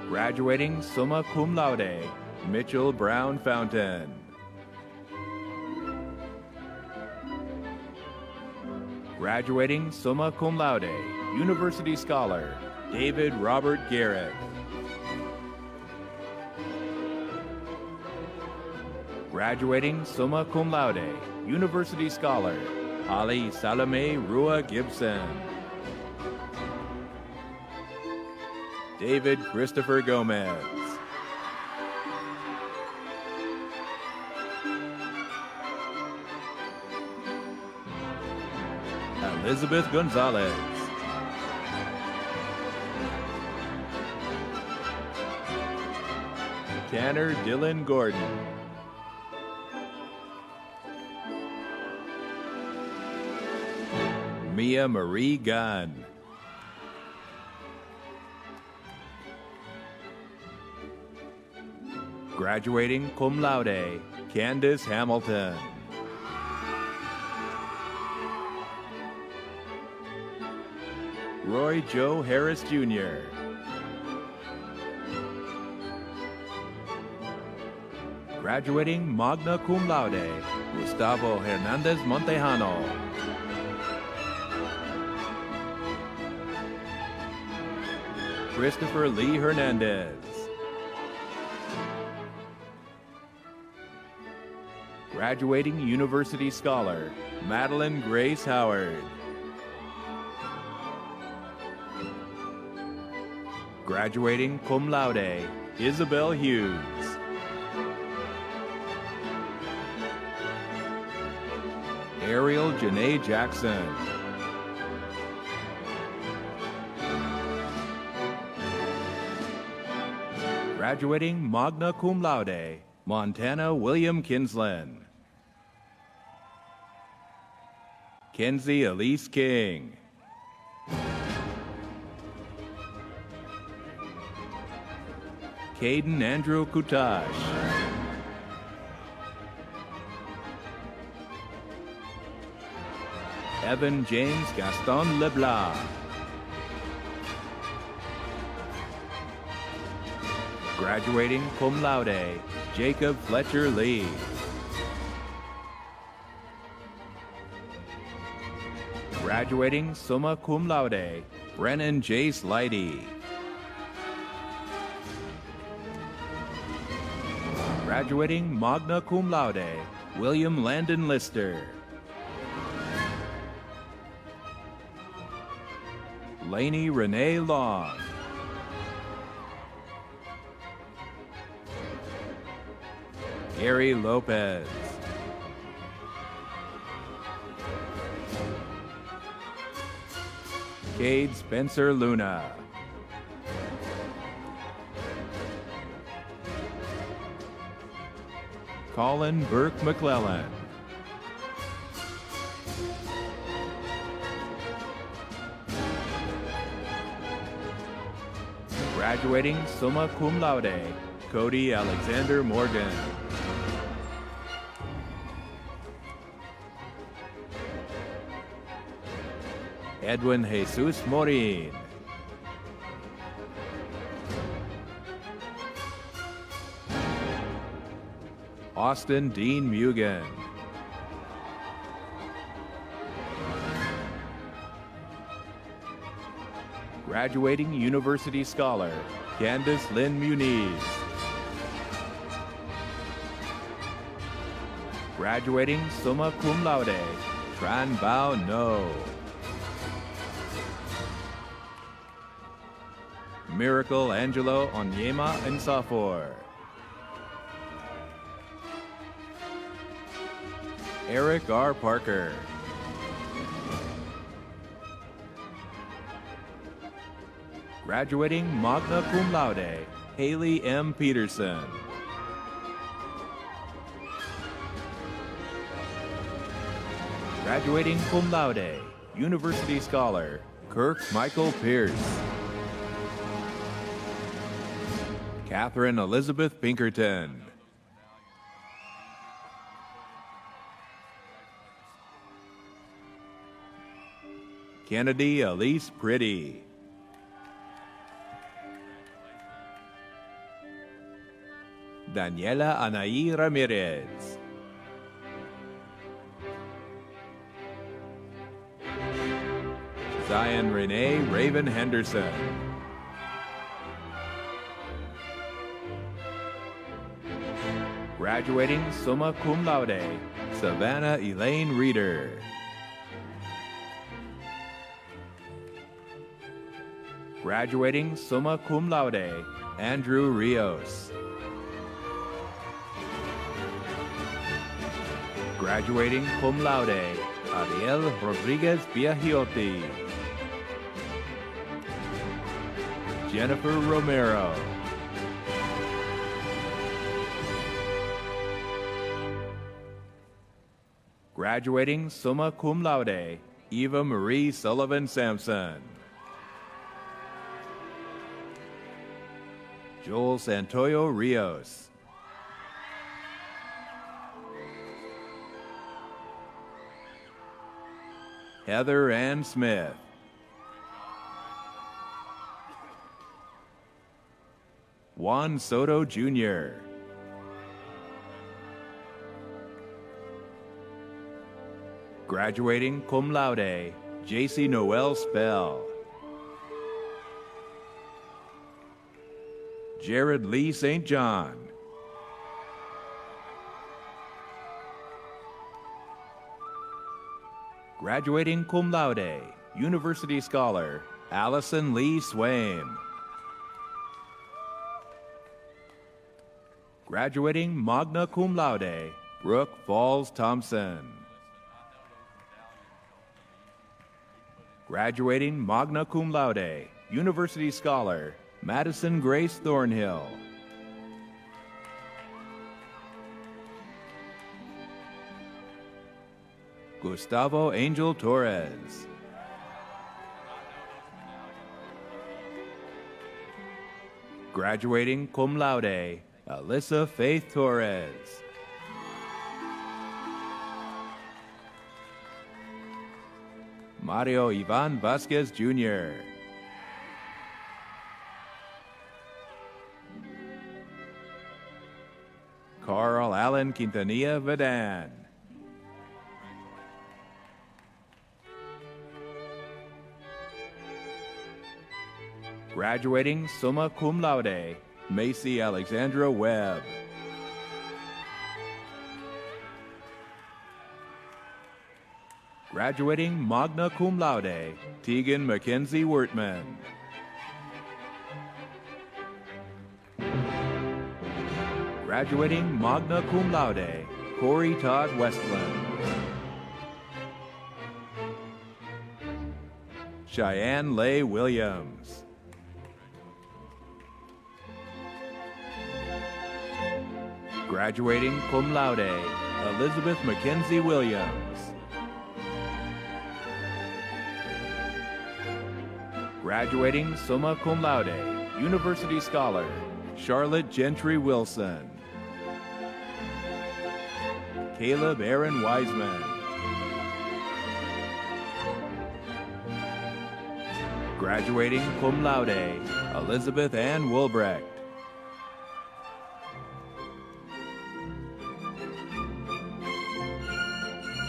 Graduating summa cum laude, Mitchell Brown Fountain. Graduating summa cum laude, University Scholar, David Robert Garrett. Graduating summa cum laude, University Scholar, Holly Salome Rua Gibson. David Christopher Gomez. Elizabeth Gonzalez. Tanner Dylan Gordon. Mia Marie Gunn. Graduating cum laude, Candace Hamilton. Roy Joe Harris Jr. Graduating magna cum laude, Gustavo Hernandez Montejano. Christopher Lee Hernandez. Graduating University Scholar, Madeline Grace Howard. Graduating cum laude, Isabel Hughes. Ariel Janae Jackson. Graduating magna cum laude, Montana William Kinsland. Kenzie Elise King. Caden Andrew Kutash. Evan James Gaston Leblanc. Graduating cum laude, Jacob Fletcher Lee. Graduating summa cum laude, Brennan Jace Leidy. Graduating magna cum laude, William Landon Lister. Lainey Renee Long. Gary Lopez. Cade Spencer Luna. Colin Burke McClellan. Graduating summa cum laude, Cody Alexander Morgan. Edwin Jesus Morin. Austin Dean Mugen. Graduating University Scholar, Candace Lynn Muniz. Graduating summa cum laude, Tran Bao No. Miracle Angelo Onyema Nsafor. Eric R. Parker. Graduating magna cum laude, Haley M. Peterson. Graduating cum laude, University Scholar, Kirk Michael Pierce. Catherine Elizabeth Pinkerton. Kennedy Elise Pretty. Daniela Anaí Ramirez. Zion Renee Raven Henderson. Graduating summa cum laude, Savannah Elaine Reeder. Graduating summa cum laude, Andrew Rios. Graduating cum laude, Ariel Rodriguez Biagiotti. Jennifer Romero. Graduating summa cum laude, Eva Marie Sullivan Sampson. Joel Santoyo Rios. Heather Ann Smith. Juan Soto Jr. Graduating cum laude, J.C. Noel Spell. Jared Lee St. John. Graduating cum laude, University Scholar, Allison Lee Swaim. Graduating magna cum laude, Brooke Falls Thompson. Graduating magna cum laude, University Scholar, Madison Grace Thornhill. Gustavo Angel Torres. Graduating cum laude, Alyssa Faith Torres. Mario Ivan Vasquez Jr. Carl Allen Quintanilla Vadan. Graduating summa cum laude, Macy Alexandra Webb. Graduating magna cum laude, Tegan Mackenzie Wertman. Graduating magna cum laude, Corey Todd Westland. Cheyenne Leigh Williams. Graduating cum laude, Elizabeth Mackenzie Williams. Graduating summa cum laude, University Scholar, Charlotte Gentry Wilson. Caleb Aaron Wiseman. Graduating cum laude, Elizabeth Ann Wilbrecht.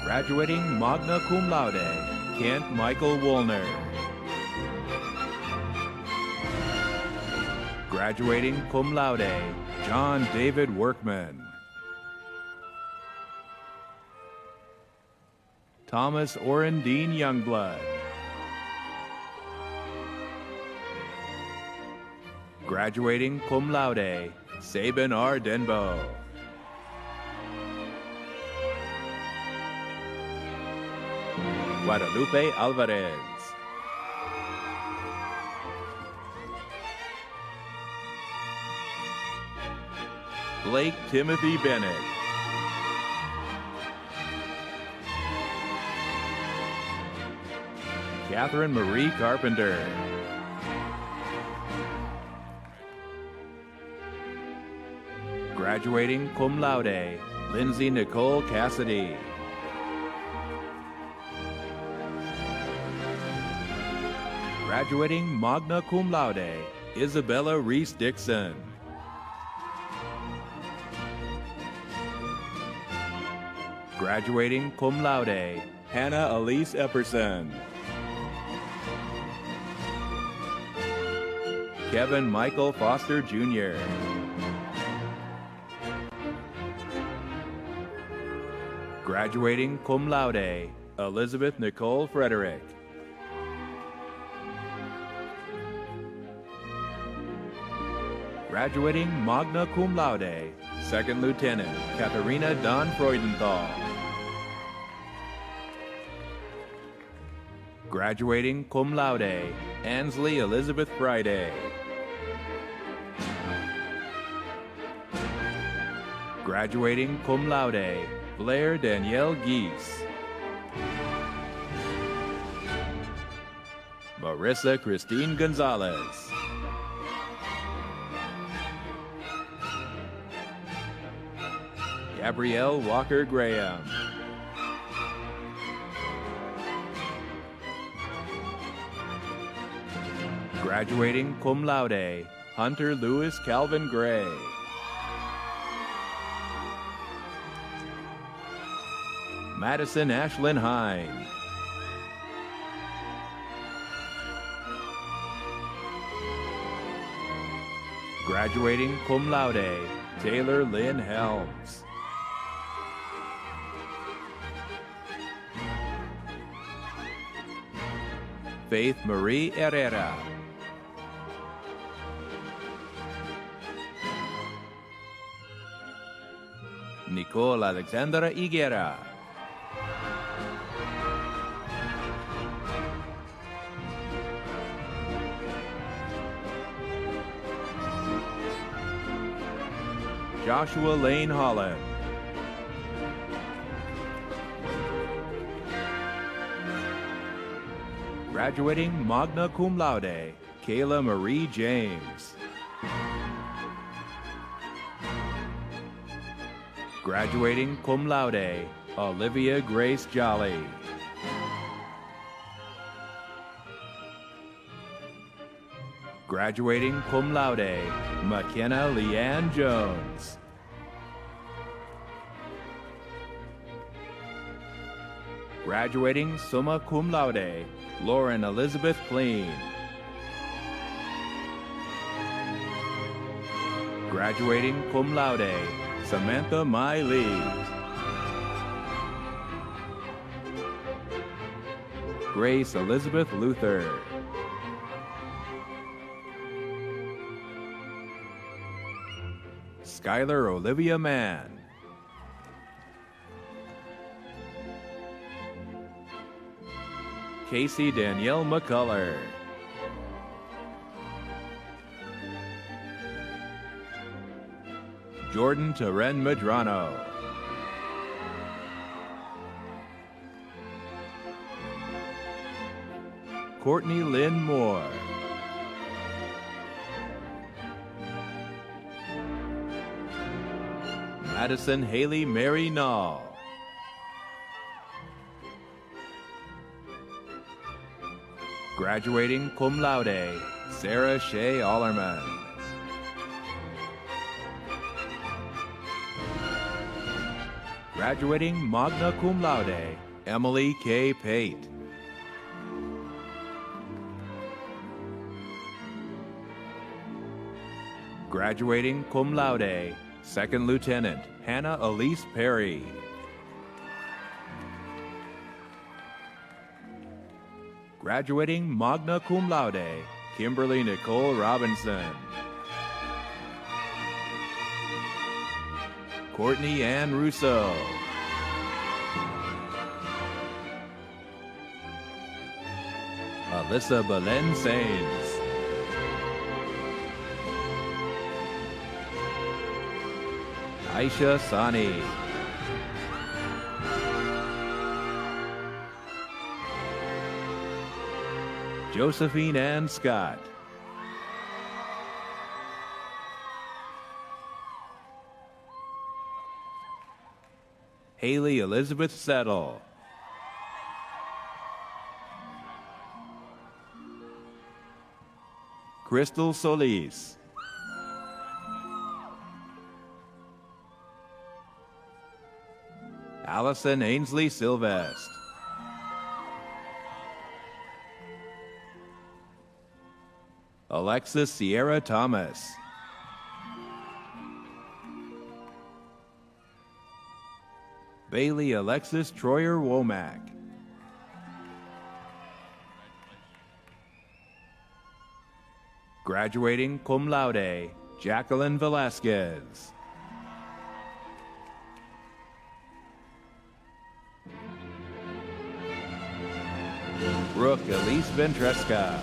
Graduating magna cum laude, Kent Michael Woolner. Graduating cum laude, John David Workman. Thomas Orendine Youngblood. Graduating cum laude, Sabin R. Denbo. Guadalupe Alvarez. Blake Timothy Bennett. Catherine Marie Carpenter. Graduating cum laude, Lindsay Nicole Cassidy. Graduating magna cum laude, Isabella Reese Dixon. Graduating cum laude, Hannah Elise Epperson. Kevin Michael Foster Jr. Graduating cum laude, Elizabeth Nicole Frederick. Graduating magna cum laude, Second Lieutenant Katharina Don Freudenthal. Graduating cum laude, Ansley Elizabeth Friday. Graduating cum laude, Blair Danielle Geese. Marissa Christine Gonzalez. Gabrielle Walker Graham. Graduating cum laude, Hunter Lewis Calvin Gray. Madison Ashlyn Hine. Graduating cum laude, Taylor Lynn Helms. Faith Marie Herrera. Nicole Alexandra Higuera. Joshua Lane Holland. Graduating magna cum laude, Kayla Marie James. Graduating cum laude, Olivia Grace Jolly. Graduating cum laude, McKenna Leanne Jones. Graduating summa cum laude, Lauren Elizabeth Clean. Graduating cum laude, Samantha Mai Lee. Grace Elizabeth Luther. Skylar Olivia Mann. Casey Danielle McCullough. Jordan Teren Medrano. Courtney Lynn Moore. Madison Haley Mary Nall. Graduating cum laude, Sarah Shea Allerman. Graduating magna cum laude, Emily K. Pate. Graduating cum laude, Second Lieutenant Hannah Elise Perry. Graduating magna cum laude, Kimberly Nicole Robinson. Courtney Ann Russo. Alyssa Belen Sains. Aisha Sani. Josephine Ann Scott. Haley Elizabeth Settle. Crystal Solis. Allison Ainsley Sylvest. Alexis Sierra Thomas. Bailey Alexis Troyer Womack. Graduating cum laude, Jacqueline Velasquez. Brooke Elise Ventresca.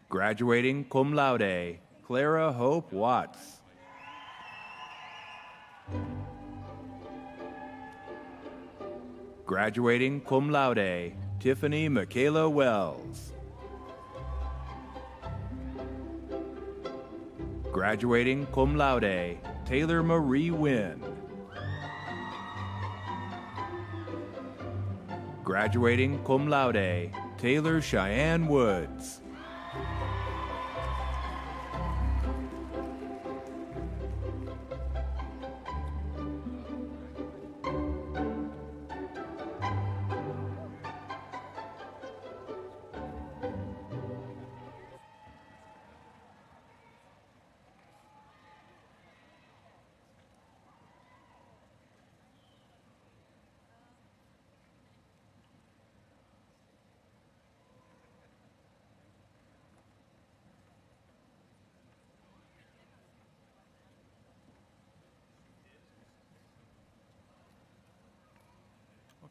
Graduating cum laude, Clara Hope Watts. Graduating cum laude, Tiffany Michaela Wells. Graduating cum laude, Taylor Marie Wynn. Graduating cum laude, Taylor Cheyenne Woods.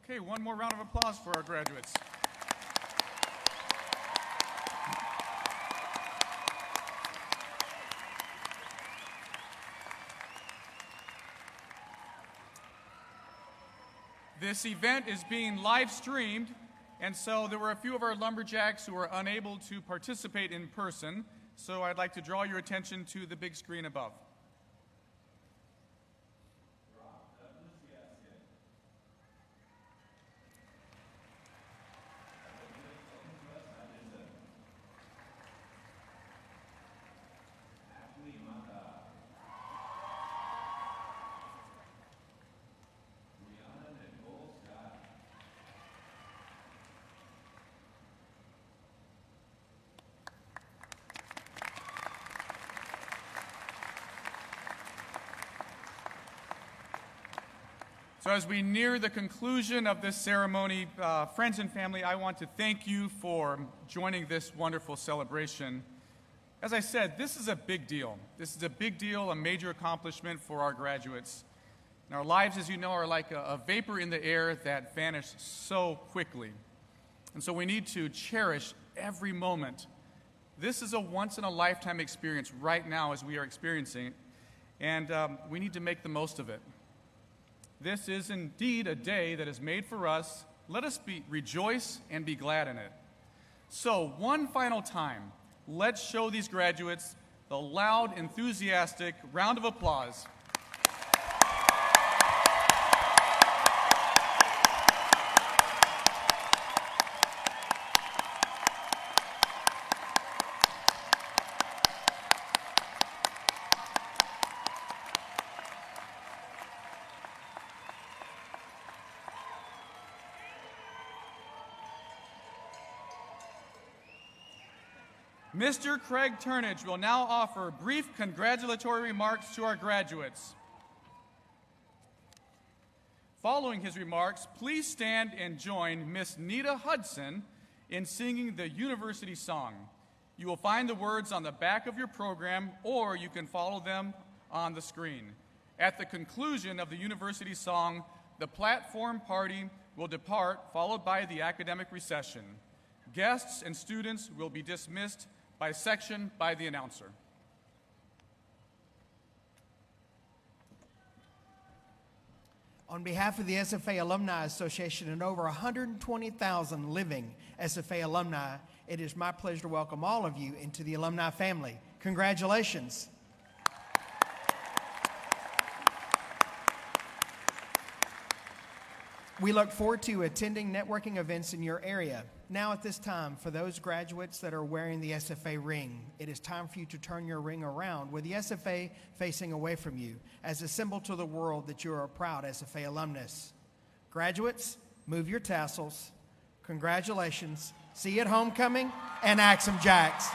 Okay, one more round of applause for our graduates. This event is being live streamed, and so there were a few of our lumberjacks who were unable to participate in person, so I'd like to draw your attention to the big screen above. So as we near the conclusion of this ceremony, friends and family, I want to thank you for joining this wonderful celebration. As I said, this is a big deal. This is a big deal, a major accomplishment for our graduates. And our lives, as you know, are like a vapor in the air that vanishes so quickly. And so we need to cherish every moment. This is a once-in-a-lifetime experience right now as we are experiencing it, and we need to make the most of it. This is indeed a day that is made for us. Let us rejoice and be glad in it. So, one final time, let's show these graduates the loud, enthusiastic round of applause. Mr. Craig Turnage will now offer brief congratulatory remarks to our graduates. Following his remarks, please stand and join Miss Nita Hudson in singing the university song. You will find the words on the back of your program, or you can follow them on the screen. At the conclusion of the university song, the platform party will depart, followed by the academic recession. Guests and students will be dismissed by section by the announcer. On behalf of the SFA Alumni Association and over 120,000 living SFA alumni, it is my pleasure to welcome all of you into the alumni family. Congratulations. We look forward to attending networking events in your area. Now at this time, for those graduates that are wearing the SFA ring, it is time for you to turn your ring around with the SFA facing away from you as a symbol to the world that you are a proud SFA alumnus. Graduates, move your tassels. Congratulations. See you at homecoming and Axum Jacks.